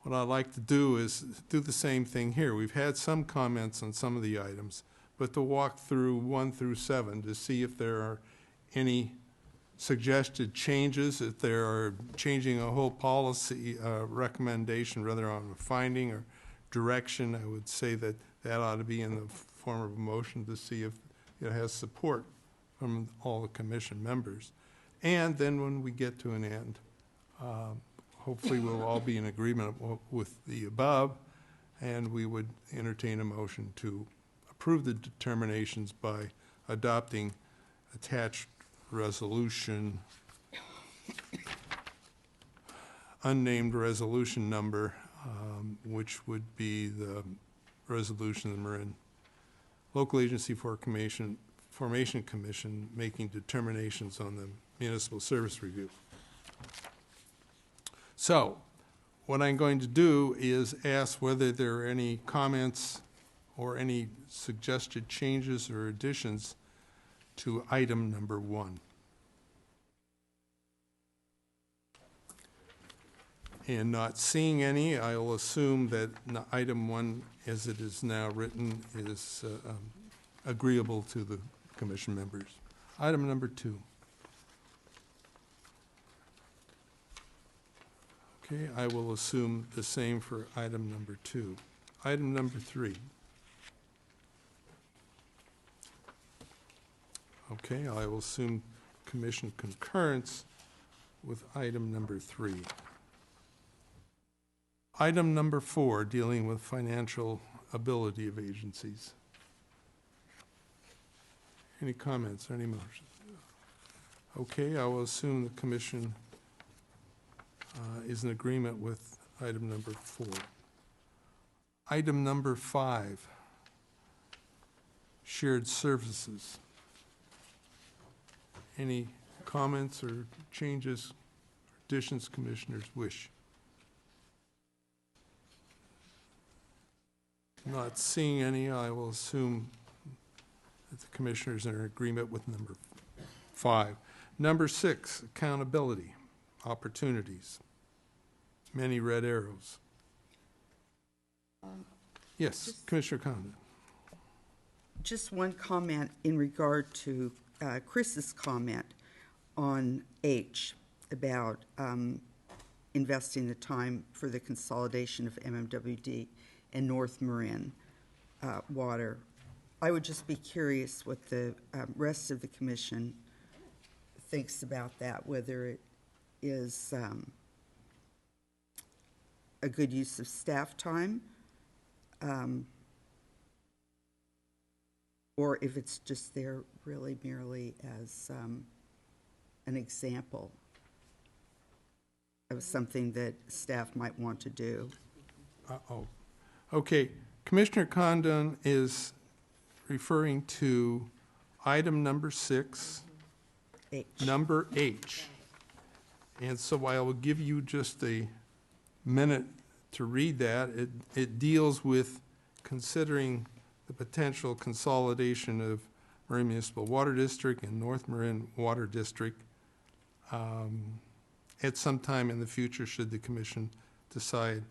what I'd like to do is do the same thing here. We've had some comments on some of the items, but to walk through 1 through 7 to see if there are any suggested changes, if there are changing a whole policy recommendation rather on a finding or direction, I would say that that ought to be in the form of a motion to see if it has support from all the commission members. And then when we get to an end, hopefully we'll all be in agreement with the above, and we would entertain a motion to approve the determinations by adopting attached resolution, unnamed resolution number, which would be the resolution of the Marin Local Agency for Formation Commission making determinations on the municipal service review. So, what I'm going to do is ask whether there are any comments or any suggested changes or additions to item number 1. And not seeing any, I will assume that item 1, as it is now written, is agreeable to the commission members. Item number 2. Okay, I will assume the same for item number 2. Item number 3. Okay, I will assume commission concurrence with item number 3. Item number 4, dealing with financial ability of agencies. Any comments or any motions? Okay, I will assume the commission is in agreement with item number 4. Item number 5, shared services. Any comments or changes, additions commissioners wish? Not seeing any, I will assume that the commissioners are in agreement with number 5. Number 6, accountability, opportunities. Many red arrows. Yes, Commissioner Condon. Just one comment in regard to Chris's comment on H about investing the time for the consolidation of MMWD and North Marin water. I would just be curious what the rest of the commission thinks about that, whether it is a good use of staff time, or if it's just there really merely as an example of something that staff might want to do. Okay, Commissioner Condon is referring to item number 6, H. number H. And so I will give you just a minute to read that. It deals with considering the potential consolidation of Marin Municipal Water District and North Marin Water District at some time in the future, should the commission decide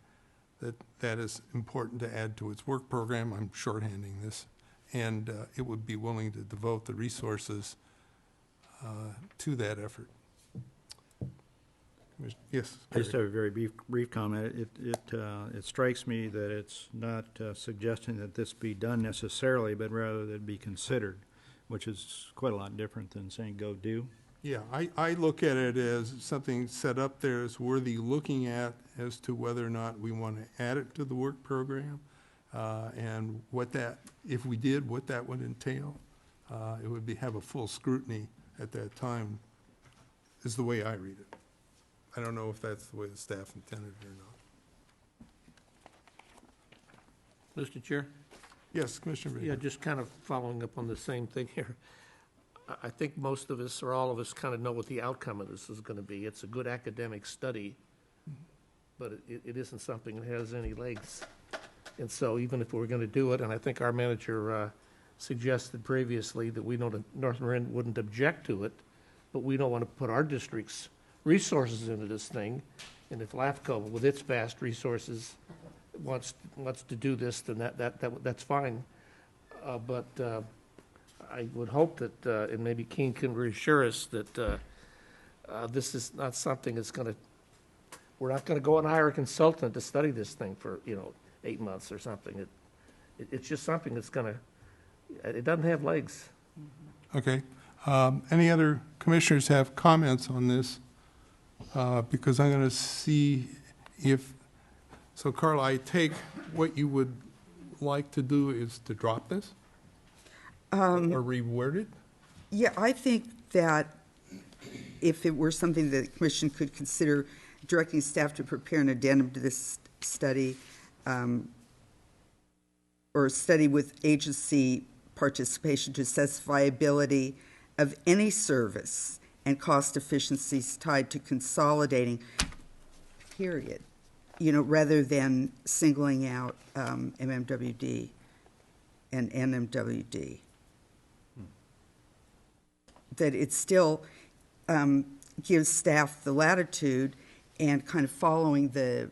that that is important to add to its work program. I'm shorthanding this. And it would be willing to devote the resources to that effort. Yes. I just have a very brief comment. It strikes me that it's not suggesting that this be done necessarily, but rather that it be considered, which is quite a lot different than saying go do. Yeah, I look at it as something set up there as worthy looking at as to whether or not we want to add it to the work program, and what that, if we did, what that would entail. It would have a full scrutiny at that time, is the way I read it. I don't know if that's the way the staff intended it or not. Mr. Chair? Yes, Commissioner Baker. Yeah, just kind of following up on the same thing here. I think most of us, or all of us, kind of know what the outcome of this is going to be. It's a good academic study, but it isn't something that has any legs. And so even if we're going to do it, and I think our manager suggested previously that we know that North Marin wouldn't object to it, but we don't want to put our district's resources into this thing. And if LAFCO, with its vast resources, wants to do this, then that's fine. But I would hope that, and maybe Keene can reassure us, that this is not something that's gonna, we're not gonna go and hire a consultant to study this thing for, 8 months or something. It's just something that's gonna, it doesn't have legs. Okay. Any other commissioners have comments on this? Because I'm going to see if, so Carla, I take what you would like to do is to drop this? Or reword it? Yeah, I think that if it were something that the commission could consider directing staff to prepare an addendum to this study, or a study with agency participation to assess viability of any service and cost efficiencies tied to consolidating, period, rather than singling out MMWD and NMWD. That it still gives staff the latitude and kind of following the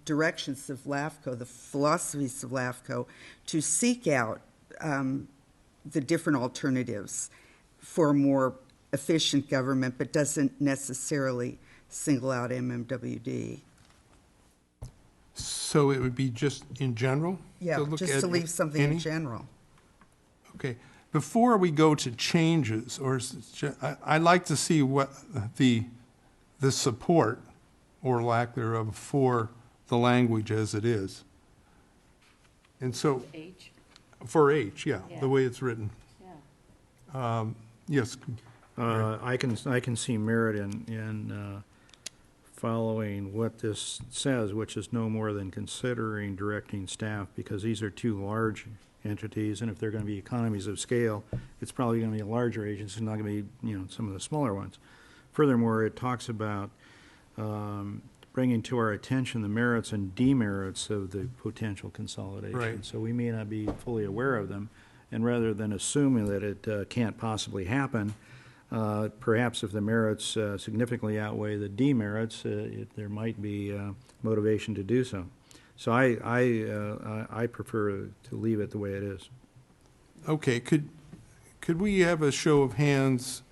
directions of LAFCO, the philosophies of LAFCO, to seek out the different alternatives for a more efficient government, but doesn't necessarily single out MMWD. So it would be just in general? Yeah, look just at to leave something in any? general. Okay. Before we go to changes, I'd like to see what the support or lack thereof for the language as it is. And so, H? for H, yeah, Yeah. the way it's written. Yeah. Yes. I can see merit in following what this says, which is no more than considering directing staff, because these are two large entities, and if they're going to be economies of scale, it's probably going to be a larger agency, not going to be, some of the smaller ones. Furthermore, it talks about bringing to our attention the merits and demerits of the potential consolidation. Right. So we may not be fully aware of them, and rather than assuming that it can't possibly happen, perhaps if the merits significantly outweigh the demerits, there might be motivation to do so. So I prefer to leave it the way it is. Okay, could we have a show of hands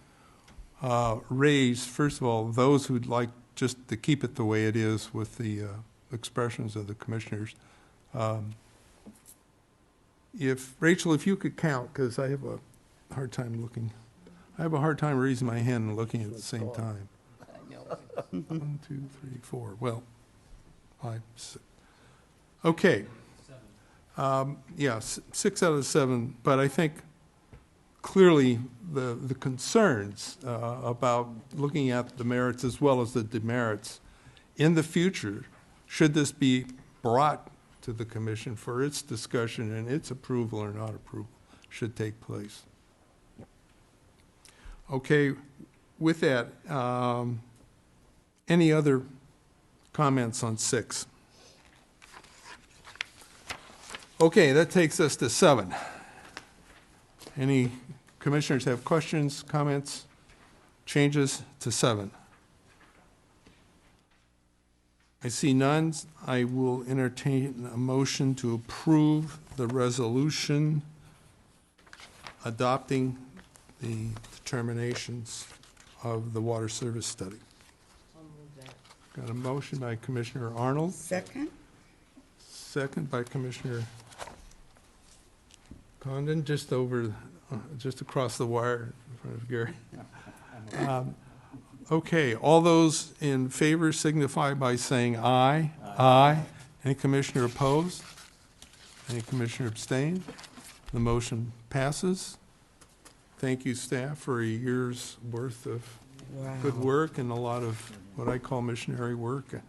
raised, first of all, those who'd like just to keep it the way it is with the expressions of the commissioners? Rachel, if you could count, because I have a hard time looking. I have a hard time raising my hand and looking at the same time. 1, 2, 3, 4. Well, 5, 6. Okay. Yes, 6 out of 7. But I think clearly the concerns about looking at the merits as well as the demerits in the future, should this be brought to the commission for its discussion and its approval or not approval, should take place. Okay, with that, any other comments on 6? Okay, that takes us to 7. Any commissioners have questions, comments, changes to 7? I see none. I will entertain a motion to approve the resolution adopting the determinations of the water service study. I'll move that. Got a motion by Commissioner Arnold, Second? second by Commissioner Condon, just across the wire in front of Gary. Okay, all those in favor signify by saying aye. Aye. Any commissioner opposed? Any commissioner abstain? The motion passes. Thank you, staff, for a year's worth of good work and a lot of what I call missionary work.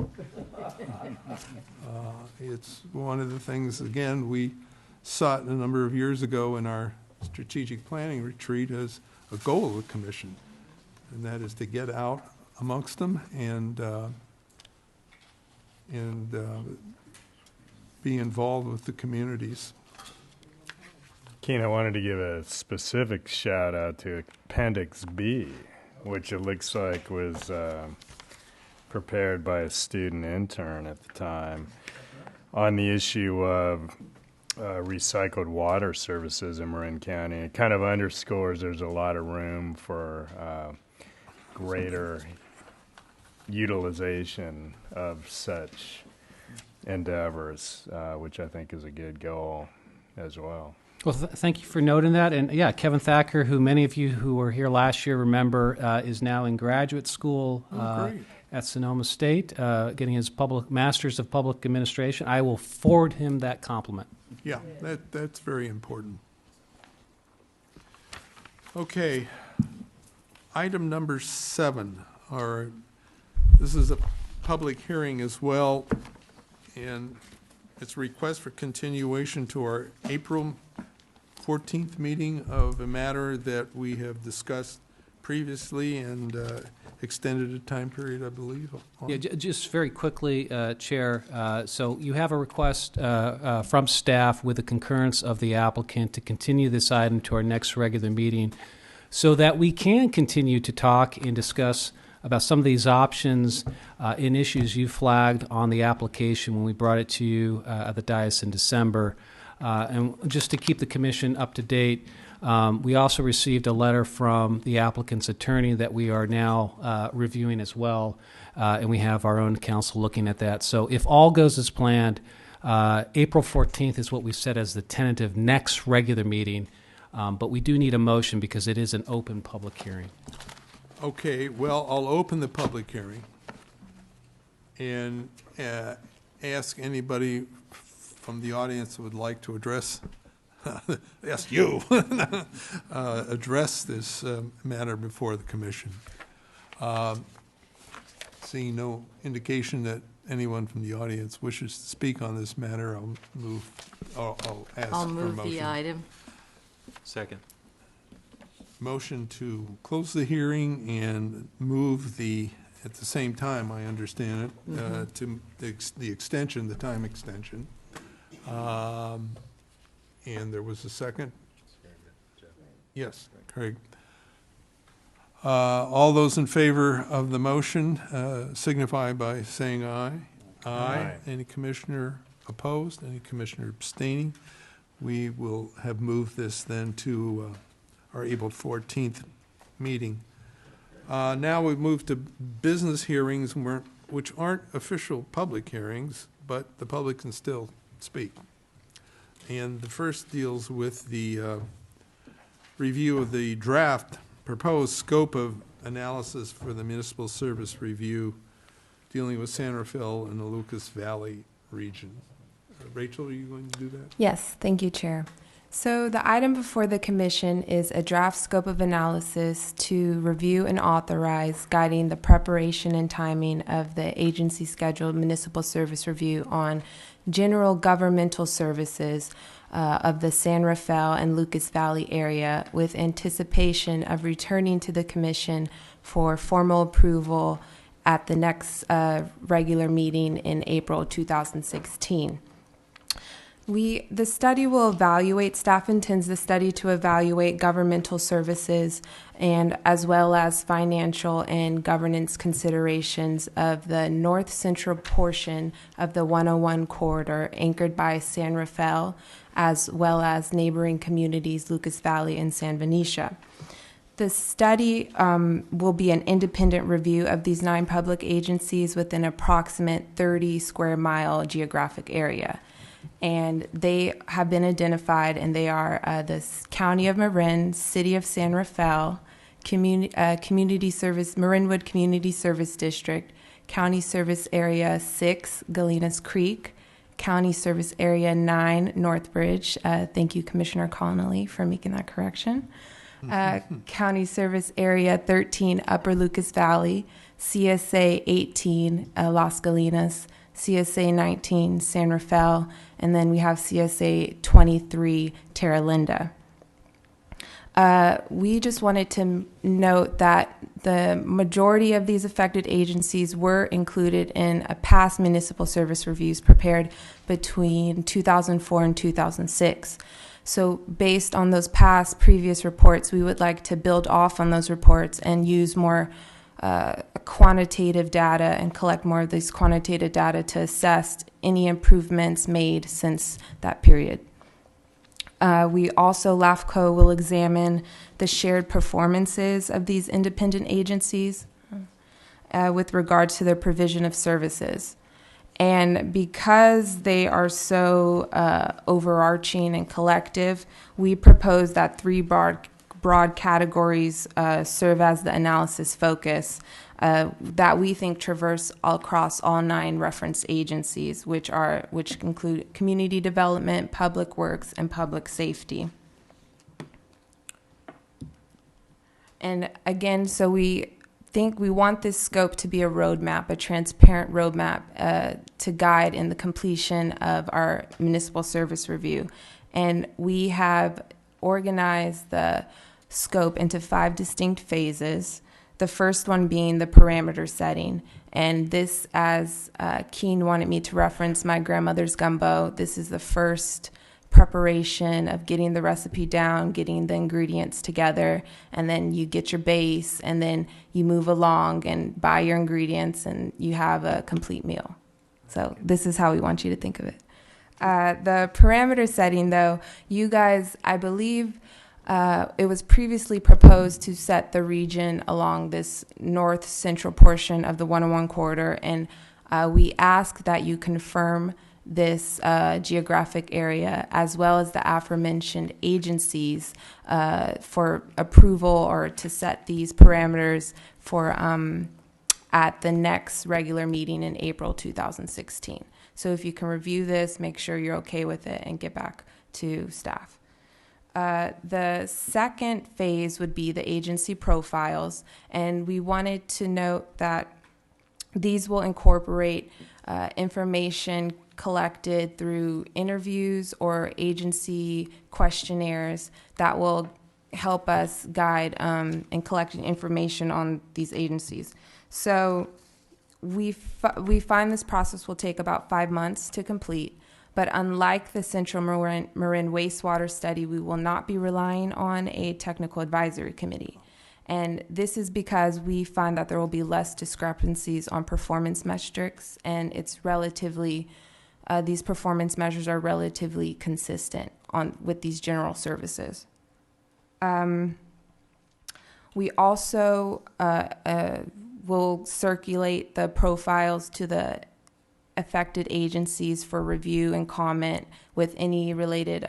It's one of the things, again, we sought a number of years ago in our strategic planning retreat as a goal of the commission, and that is to get out amongst them and be involved with the communities. Keen, I wanted to give a specific shout out to Appendix B, which it looks like was prepared by a student intern at the time, on the issue of recycled water services in Marin County. It kind of underscores there's a lot of room for greater utilization of such endeavors, which I think is a good goal as well. Well, thank you for noting that. And yeah, Kevin Thacker, who many of you who were here last year remember, is now in graduate school at Sonoma State, getting his Master's of Public Administration. I will forward him that compliment. Yeah, that's very important. Okay, item number 7, this is a public hearing as well, and it's a request for continuation to our April 14th meeting of a matter that we have discussed previously and extended a time period, I believe. Yeah, just very quickly, Chair. So you have a request from staff with the concurrence of the applicant to continue this item to our next regular meeting so that we can continue to talk and discuss about some of these options and issues you flagged on the application when we brought it to you at the dais in December. And just to keep the commission up to date, we also received a letter from the applicant's attorney that we are now reviewing as well, and we have our own counsel looking at that. So if all goes as planned, April 14th is what we set as the tentative next regular meeting, but we do need a motion because it is an open public hearing. Okay, well, I'll open the public hearing and ask anybody from the audience who would like to address address this matter before the commission. Seeing no indication that anyone from the audience wishes to speak on this matter, I'll ask for a motion. I'll move the item. Second. Motion to close the hearing and move at the same time, I understand it, to the extension, the time extension. And there was a second? Yes, Craig. All those in favor of the motion signify by saying aye. Aye. Any commissioner opposed? Any commissioner abstaining? We will have moved this then to our April 14th meeting. Now we've moved to business hearings, which aren't official public hearings, but the public can still speak. And the first deals with the review of the draft proposed scope of analysis for the municipal service review dealing with San Rafael and the Lucas Valley region. Rachel, are you going to do that? Yes, thank you, Chair. So the item before the commission is a draft scope of analysis to review and authorize guiding the preparation and timing of the agency scheduled municipal service review on general governmental services of the San Rafael and Lucas Valley area, with anticipation of returning to the commission for formal approval at the next regular meeting in April 2016. The study will evaluate, staff intends the study to evaluate governmental services and as well as financial and governance considerations of the north central portion of the 101 corridor anchored by San Rafael, as well as neighboring communities, Lucas Valley and San Venetia. The study will be an independent review of these 9 public agencies with an approximate 30 square mile geographic area. And they have been identified, and they are the County of Marin, City of San Rafael, Community Service, Marinwood Community Service District, County Service Area 6, Galenas Creek, County Service Area 9, Northbridge. Thank you, Commissioner Connolly, for making that correction. County Service Area 13, Upper Lucas Valley, CSA 18, Las Galenas, CSA 19, San Rafael, and then we have CSA 23, Terra Linda. We just wanted to note that the majority of these affected agencies were included in a past municipal service reviews prepared between 2004 and 2006. So based on those previous reports, we would like to build off on those reports and use more quantitative data and collect more of these quantitative data to assess any improvements made since that period. We also, LAFCO will examine the shared performances of these independent agencies with regard to their provision of services. And because they are so overarching and collective, we propose that three broad categories serve as the analysis focus that we think traverse across all 9 referenced agencies, which include community development, public works, and public safety. And again, so we think we want this scope to be a roadmap, a transparent roadmap to guide in the completion of our municipal service review. And we have organized the scope into 5 distinct phases. The first one being the parameter setting. And this, as Keen wanted me to reference my grandmother's gumbo, this is the first preparation of getting the recipe down, getting the ingredients together, and then you get your base, and then you move along and buy your ingredients, and you have a complete meal. So this is how we want you to think of it. The parameter setting, though, you guys, I believe it was previously proposed to set the region along this north central portion of the 101 corridor, and we ask that you confirm this geographic area as well as the aforementioned agencies for approval or to set these parameters for at the next regular meeting in April 2016. So if you can review this, make sure you're okay with it and get back to staff. The second phase would be the agency profiles, and we wanted to note that these will incorporate information collected through interviews or agency questionnaires that will help us guide in collecting information on these agencies. So we find this process will take about 5 months to complete, but unlike the Central Marin wastewater study, we will not be relying on a technical advisory committee. And this is because we find that there will be less discrepancies on performance metrics, and it's relatively these performance measures are relatively consistent with these general services. We also will circulate the profiles to the affected agencies for review and comment with any related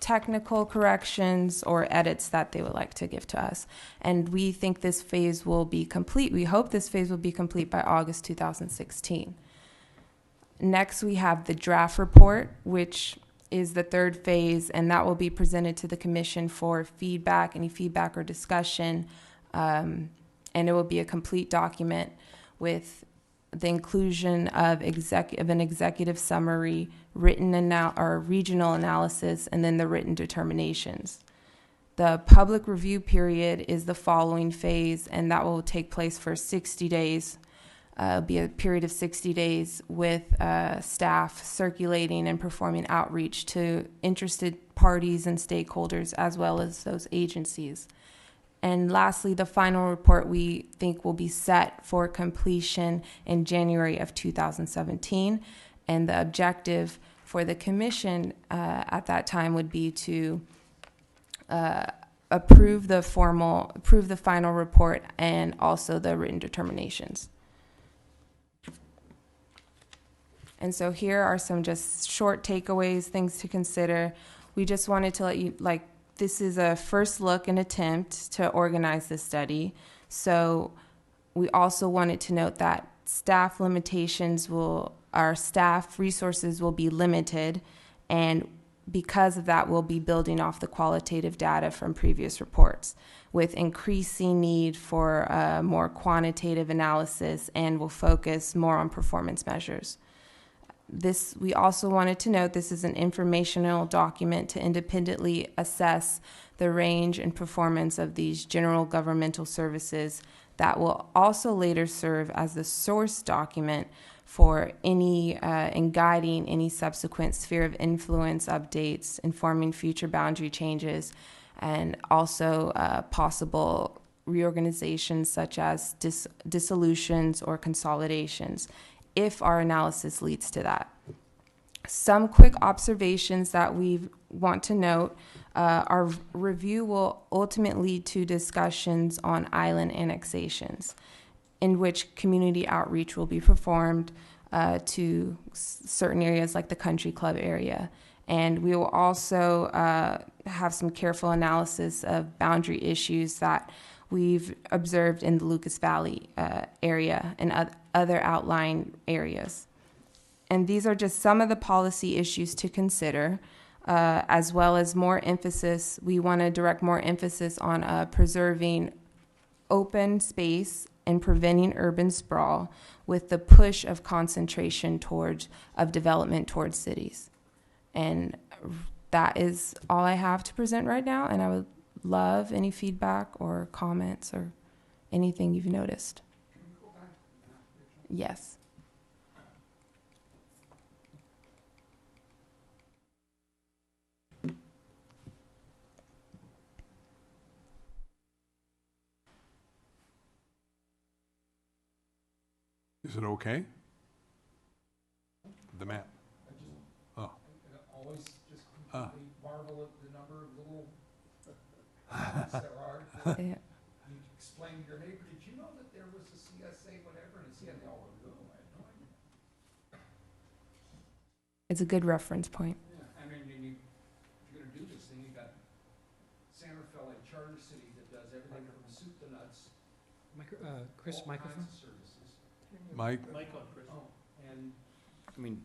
technical corrections or edits that they would like to give to us. And we think this phase will be complete. We hope this phase will be complete by August 2016. Next, we have the draft report, which is the third phase, and that will be presented to the commission for feedback, any feedback or discussion. And it will be a complete document with the inclusion of an executive summary, written or regional analysis, and then the written determinations. The public review period is the following phase, and that will take place for 60 days. It'll be a period of 60 days with staff circulating and performing outreach to interested parties and stakeholders, as well as those agencies. And lastly, the final report we think will be set for completion in January of 2017. And the objective for the commission at that time would be to approve the final report and also the written determinations. And so here are some just short takeaways, things to consider. We just wanted to let you, this is a first look and attempt to organize this study. So we also wanted to note that staff resources will be limited, and because of that, we'll be building off the qualitative data from previous reports with increasing need for more quantitative analysis, and will focus more on performance measures. We also wanted to note this is an informational document to independently assess the range and performance of these general governmental services that will also later serve as the source document for any in guiding any subsequent sphere of influence updates, informing future boundary changes, and also possible reorganizations such as dissolutions or consolidations, if our analysis leads to that. Some quick observations that we want to note. Our review will ultimately lead to discussions on island annexations, in which community outreach will be performed to certain areas like the country club area. And we will also have some careful analysis of boundary issues that we've observed in the Lucas Valley area and other outlying areas. And these are just some of the policy issues to consider, as well as more emphasis. We want to direct more emphasis on preserving open space and preventing urban sprawl with the push of concentration of development towards cities. And that is all I have to present right now, and I would love any feedback or comments or anything you've noticed. Yes. Is it okay? The map. Oh. I always just completely marvel at the number of little things there are. Yeah. You explain to your neighbor, did you know that there was a CSA whatever, and a CSA, oh, no, I had no idea. It's a good reference point. Yeah, I mean, if you're gonna do this thing, you got San Rafael, a charter city that does everything from soup to nuts. Chris, all microphone? kinds of services. Mike? Oh, and I mean,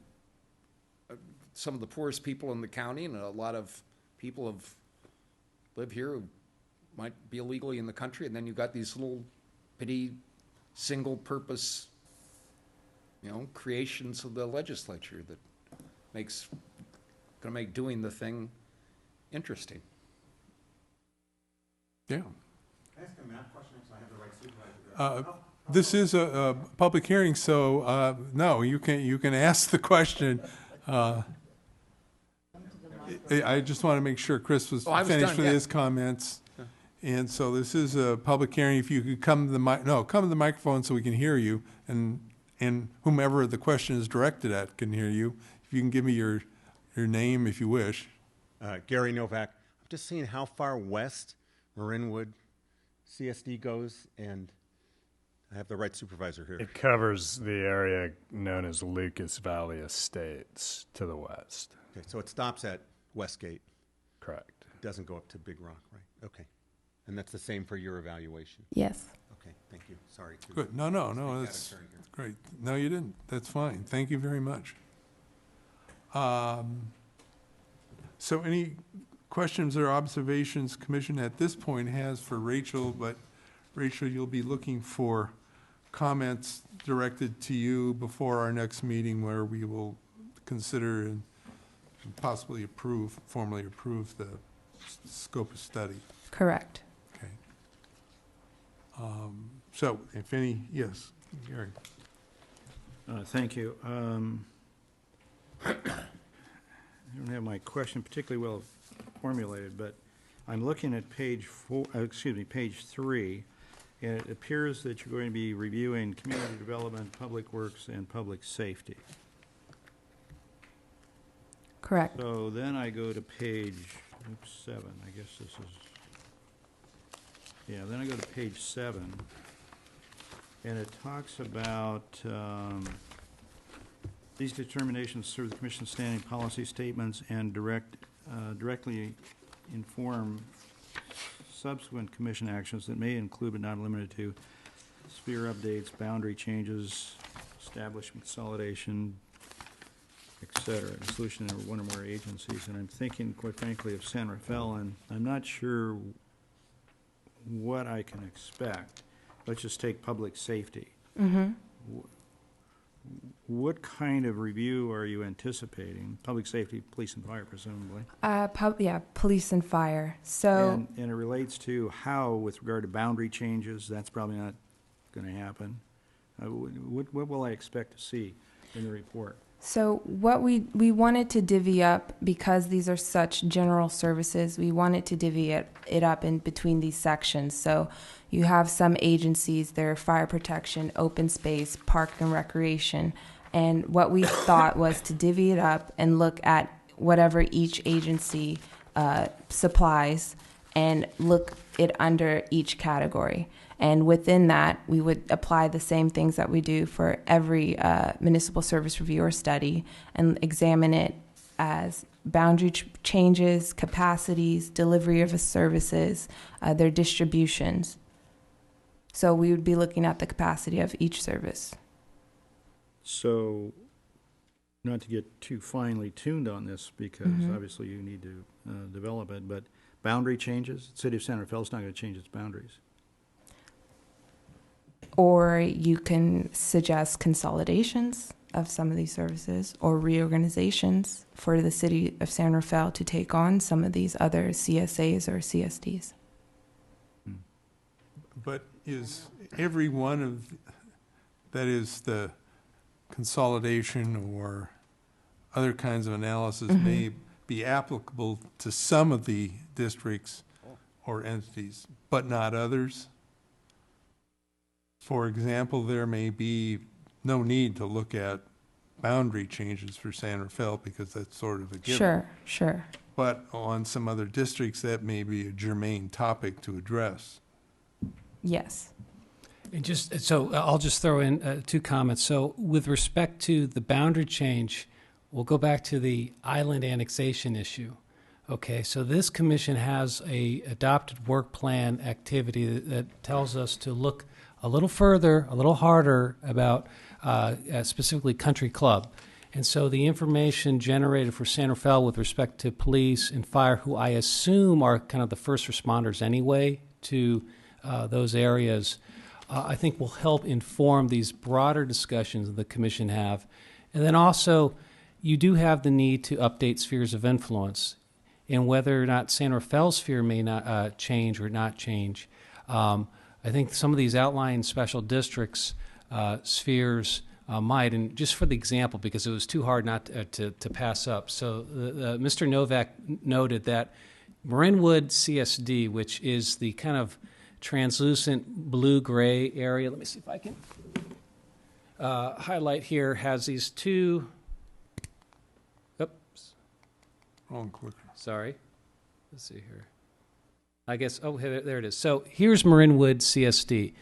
some of the poorest people in the county, and a lot of people live here who might be illegally in the country, and then you've got these little bitty, single-purpose, creations of the legislature that gonna make doing the thing interesting. Yeah. Can I ask a math question, so I have the right supervisor? This is a public hearing, so no, you can ask the question. I just want to make sure Chris was I was finished done, with yeah. his comments. And so this is a public hearing. If you could come to the microphone so we can hear you, and whomever the question is directed at can hear you. If you can give me your name if you wish. Gary Novak. I'm just seeing how far west Marinwood CSD goes, and I have the right supervisor here. It covers the area known as Lucas Valley Estates to the west. Okay, so it stops at Westgate. Correct. It doesn't go up to Big Rock, right? Okay. And that's the same for your evaluation? Yes. Okay, thank you. Sorry. Good. No, that's great. No, you didn't. That's fine. Thank you very much. So any questions or observations Commission at this point has for Rachel? But Rachel, you'll be looking for comments directed to you before our next meeting, where we will consider and possibly formally approve the scope of study. Correct. Okay. So if any, yes, Gary. Thank you. I don't have my question particularly well formulated, but I'm looking at page 3, and it appears that you're going to be reviewing community development, public works, and public safety. Correct. So then I go to page 7. I guess this is, yeah, then I go to page 7, and it talks about these determinations serve the Commission's standing policy statements and directly inform subsequent Commission actions that may include but not limited to sphere updates, boundary changes, establishment consolidation, et cetera, dissolution of one or more agencies. And I'm thinking, quite frankly, of San Rafael, and I'm not sure what I can expect. Let's just take public safety. Mm-hmm. What kind of review are you anticipating? Public safety, police and fire, presumably. Police and fire. So, And it relates to how, with regard to boundary changes, that's probably not going to happen. What will I expect to see in the report? So what we wanted to divvy up, because these are such general services, we wanted to divvy it up in between these sections. So you have some agencies, they're fire protection, open space, park and recreation, And what we thought was to divvy it up and look at whatever each agency supplies and look it under each category. And within that, we would apply the same things that we do for every municipal service review or study and examine it as boundary changes, capacities, delivery of services, their distributions. So we would be looking at the capacity of each service. So, not to get too finely tuned on this, because obviously you need to develop it, but boundary changes, the city of Santa Fe is not going to change its boundaries. Or you can suggest consolidations of some of these services or reorganizations for the city of San Rafael to take on some of these other CSAs or CSDs. But is every one of, that is the consolidation or other kinds of analysis may be applicable to some of the districts or entities, but not others? For example, there may be no need to look at boundary changes for San Rafael because that's sort of a given. Sure. But on some other districts, that may be a germane topic to address. Yes. And so I'll just throw in 2 comments. So with respect to the boundary change, we'll go back to the island annexation issue. Okay, so this commission has a adopted work plan activity that tells us to look a little further, a little harder about specifically country club. And so the information generated for San Rafael with respect to police and fire, who I assume are kind of the first responders anyway to those areas, I think will help inform these broader discussions that the commission have. And then also, you do have the need to update spheres of influence, and whether or not San Rafael's sphere may not change or not change. I think some of these outlying special districts spheres might, and just for the example, because it was too hard not to pass up. So Mr. Novak noted that Marinwood CSD, which is the kind of translucent blue-gray area, let me see if I can highlight here, has these 2, oops. Wrong clicker. Sorry. Let's see here. I guess, oh, there it is. So here's Marinwood CSD.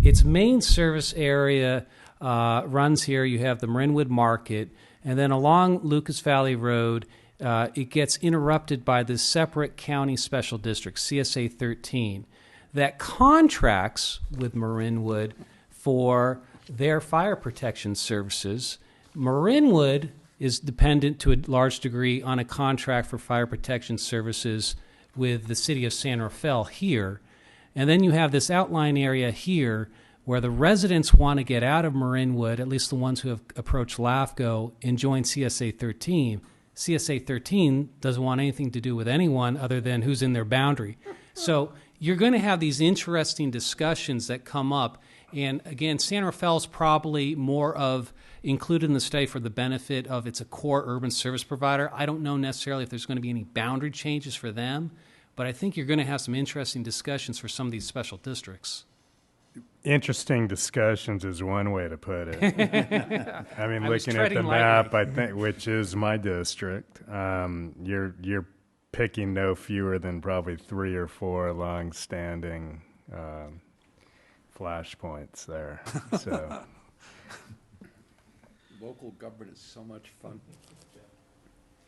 Its main service area runs here. You have the Marinwood Market, and then along Lucas Valley Road, it gets interrupted by this separate county special district, CSA 13, that contracts with Marinwood for their fire protection services. Marinwood is dependent to a large degree on a contract for fire protection services with the city of San Rafael here. And then you have this outline area here where the residents want to get out of Marinwood, at least the ones who have approached LAFCO, and join CSA 13. CSA 13 doesn't want anything to do with anyone other than who's in their boundary. So you're going to have these interesting discussions that come up. And again, San Rafael's probably more of included in the study for the benefit of it's a core urban service provider. I don't know necessarily if there's going to be any boundary changes for them, but I think you're going to have some interesting discussions for some of these special districts. Interesting discussions is one way to put it. I mean, looking at the map, I think, which is my district, you're picking no fewer than probably 3 or 4 long-standing flashpoints there. So. Local government is so much fun.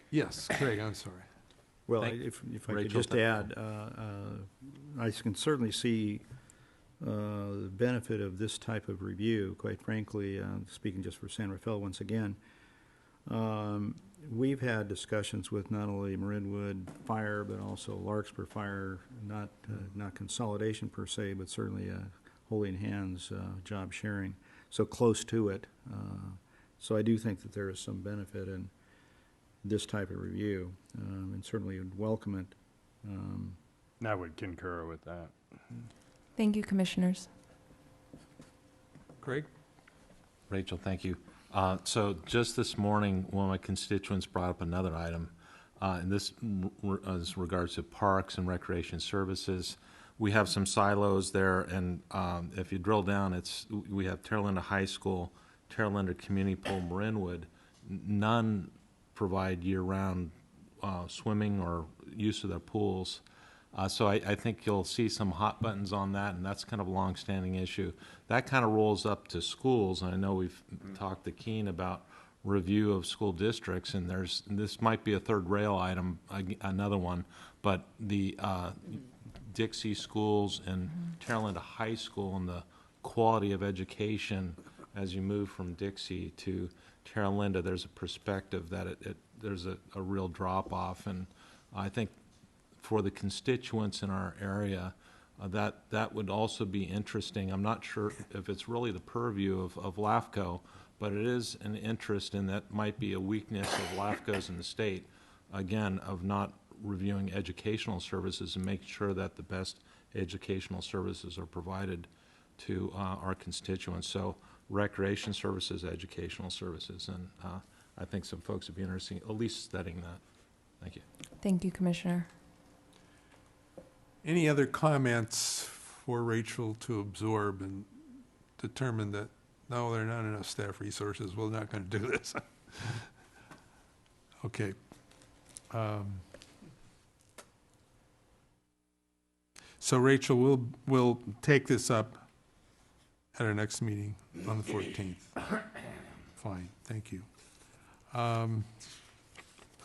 Yes, Craig, I'm sorry. Well, if I could just add, I can certainly see the benefit of this type of review. Quite frankly, speaking just for San Rafael once again, we've had discussions with not only Marinwood Fire but also Larkspur Fire, not consolidation per se, but certainly holding hands, job sharing, so close to it. So I do think that there is some benefit in this type of review, and certainly would welcome it. I would concur with that. Thank you, commissioners. Craig? Rachel, thank you. So just this morning, one of my constituents brought up another item, and this as regards to parks and recreation services. We have some silos there, and if you drill down, we have Terralinda High School, Terra Linda Community Pool, Marinwood, none provide year-round swimming or use of their pools. So I think you'll see some hot buttons on that, and that's kind of a long-standing issue. That kind of rolls up to schools, and I know we've talked to Keene about review of school districts, and this might be a third rail item, another one, but the Dixie schools and Terra Linda High School and the quality of education as you move from Dixie to Terra Linda, there's a perspective that there's a real drop-off, and I think for the constituents in our area, that would also be interesting. I'm not sure if it's really the purview of LAFCO, but it is an interest, and that might be a weakness of LAFCOs in the state, again, of not reviewing educational services and making sure that the best educational services are provided to our constituents. So recreation services, educational services, and I think some folks would be interested in at least studying that. Thank you. Thank you, Commissioner. Any other comments for Rachel to absorb and determine that, no, there are not enough staff resources, we're not going to do this? Okay. So Rachel, we'll take this up at our next meeting on the 14th. Fine, thank you.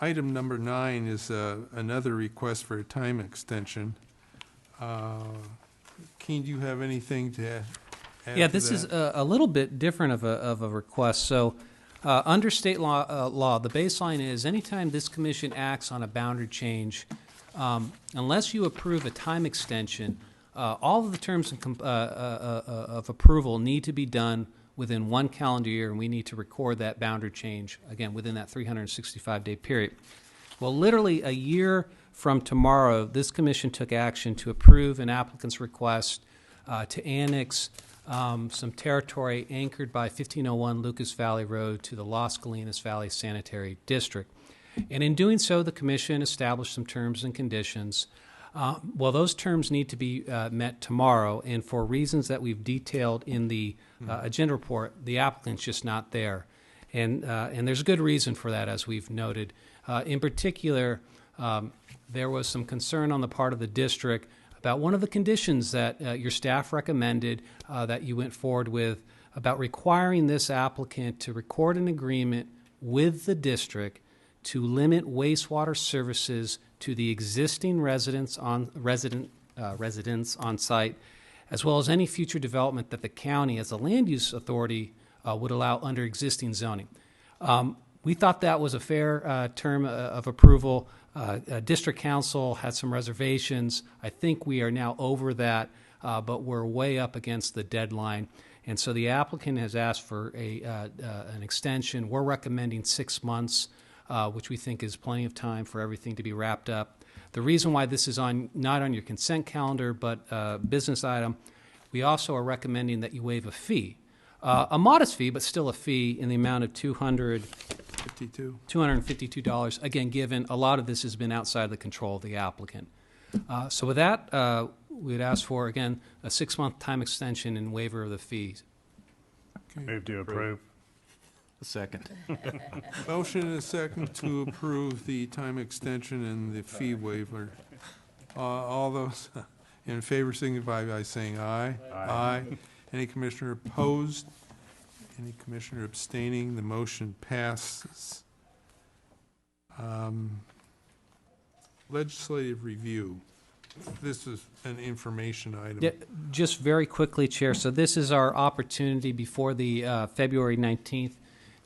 Item number 9 is another request for a time extension. Keene, do you have anything to add? Yeah, to this that? is a little bit different of a request. So under state law, the baseline is anytime this commission acts on a boundary change, unless you approve a time extension, all of the terms of approval need to be done within 1 calendar year, and we need to record that boundary change, again, within that 365-day period. Well, literally a year from tomorrow, this commission took action to approve an applicant's request to annex some territory anchored by 1501 Lucas Valley Road to the Las Colinas Valley Sanitary District. And in doing so, the commission established some terms and conditions. Well, those terms need to be met tomorrow, and for reasons that we've detailed in the agenda report, the applicant's just not there. And there's a good reason for that, as we've noted. In particular, there was some concern on the part of the district about one of the conditions that your staff recommended that you went forward with about requiring this applicant to record an agreement with the district to limit wastewater services to the existing residents on site, as well as any future development that the county, as a land use authority, would allow under existing zoning. We thought that was a fair term of approval. District Council had some reservations. I think we are now over that, but we're way up against the deadline. And so the applicant has asked for an extension. We're recommending 6 months, which we think is plenty of time for everything to be wrapped up. The reason why this is not on your consent calendar, but a business item, we also are recommending that you waive a fee. A modest fee, but still a fee in the amount of $252. Again, given a lot of this has been outside the control of the applicant. So with that, we'd ask for, again, a 6-month time extension and waiver of the fees. Okay. Move to approve. A second. Motion and a second to approve the time extension and the fee waiver. All those in favor signify by saying aye. Aye. Any commissioner opposed? Any commissioner abstaining? The motion passes. Legislative review. This is an information item. Yeah, just very quickly, Chair. So this is our opportunity before the February 19th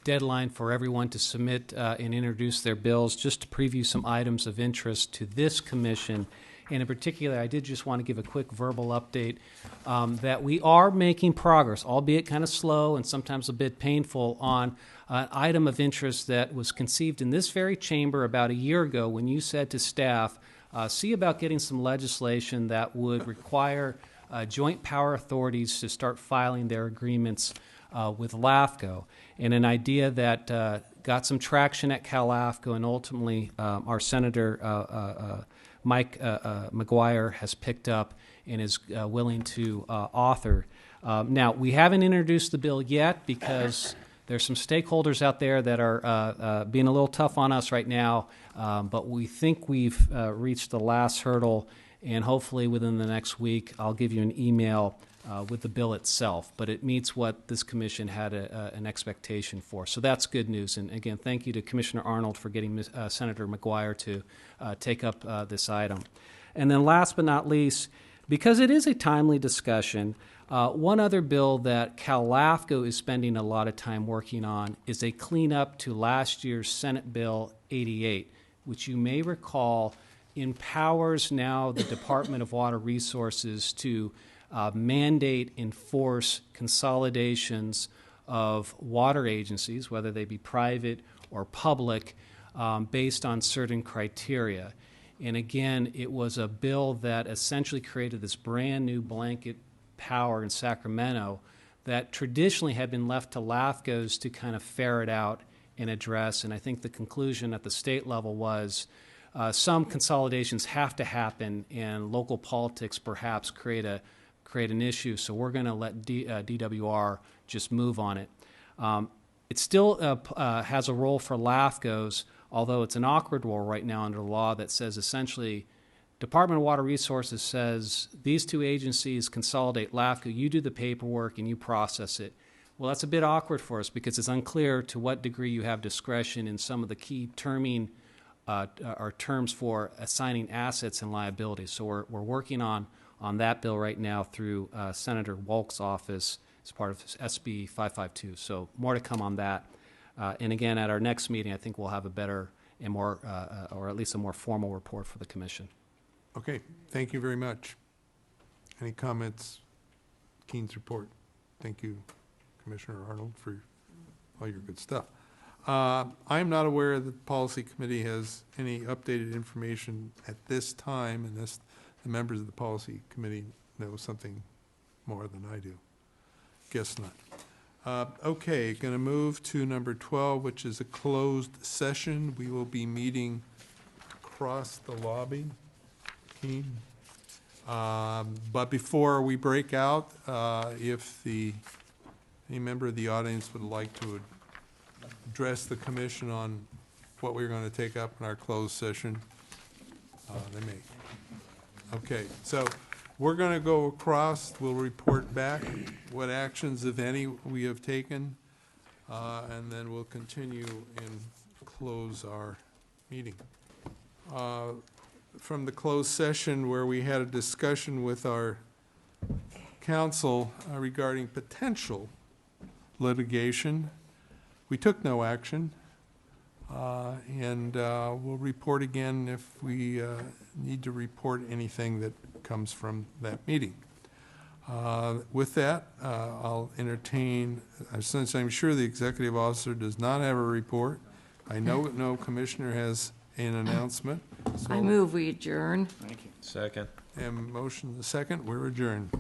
deadline for everyone to submit and introduce their bills, just to preview some items of interest to this commission. And in particular, I did just want to give a quick verbal update that we are making progress, albeit kind of slow and sometimes a bit painful, on an item of interest that was conceived in this very chamber about a year ago when you said to staff, see about getting some legislation that would require joint power authorities to start filing their agreements with LAFCO. And an idea that got some traction at Cal LAFCO, and ultimately our Senator Mike McGuire has picked up and is willing to author. Now, we haven't introduced the bill yet because There's some stakeholders out there that are being a little tough on us right now, but we think we've reached the last hurdle, and hopefully within the next week I'll give you an email with the bill itself. But it meets what this commission had an expectation for. So that's good news. And again, thank you to Commissioner Arnold for getting Senator McGuire to take up this item. And then last but not least, because it is a timely discussion, one other bill that Cal LAFCO is spending a lot of time working on is a cleanup to last year's Senate Bill 88, which you may recall empowers now the Department of Water Resources to mandate, enforce consolidations of water agencies, whether they be private or public, based on certain criteria. And again, it was a bill that essentially created this brand new blanket power in Sacramento that traditionally had been left to LAFCOs to kind of ferret out and address. And I think the conclusion at the state level was some consolidations have to happen, and local politics perhaps create an issue. So we're going to let DWR just move on it. It still has a role for LAFCOs, although it's an awkward role right now under law that says essentially Department of Water Resources says these two agencies consolidate LAFCO, you do the paperwork and you process it. Well, that's a bit awkward for us because it's unclear to what degree you have discretion in some of the key terming or terms for assigning assets and liabilities. So we're working on that bill right now through Senator Wolk's office as part of SB 552. So more to come on that. And again, at our next meeting, I think we'll have a better and more, or at least a more formal report for the commission. Okay, thank you very much. Any comments? Keen's report. Thank you, Commissioner Arnold, for all your good stuff. I am not aware that the Policy Committee has any updated information at this time, unless the members of the Policy Committee know something more than I do. Guess not. Okay, going to move to number 12, which is a closed session. We will be meeting across the lobby. But before we break out, if any member of the audience would like to address the commission on what we're going to take up in our closed session, they may. Okay, so we're going to go across. We'll report back what actions, if any, we have taken, and then we'll continue and close our meeting. From the closed session where we had a discussion with our counsel regarding potential litigation, we took no action, and we'll report again if we need to report anything that comes from that meeting. With that, I'll entertain, since I'm sure the executive officer does not have a report, I know no commissioner has an announcement. So I move we adjourn. Thank you. Second. And motion the second, we're adjourned.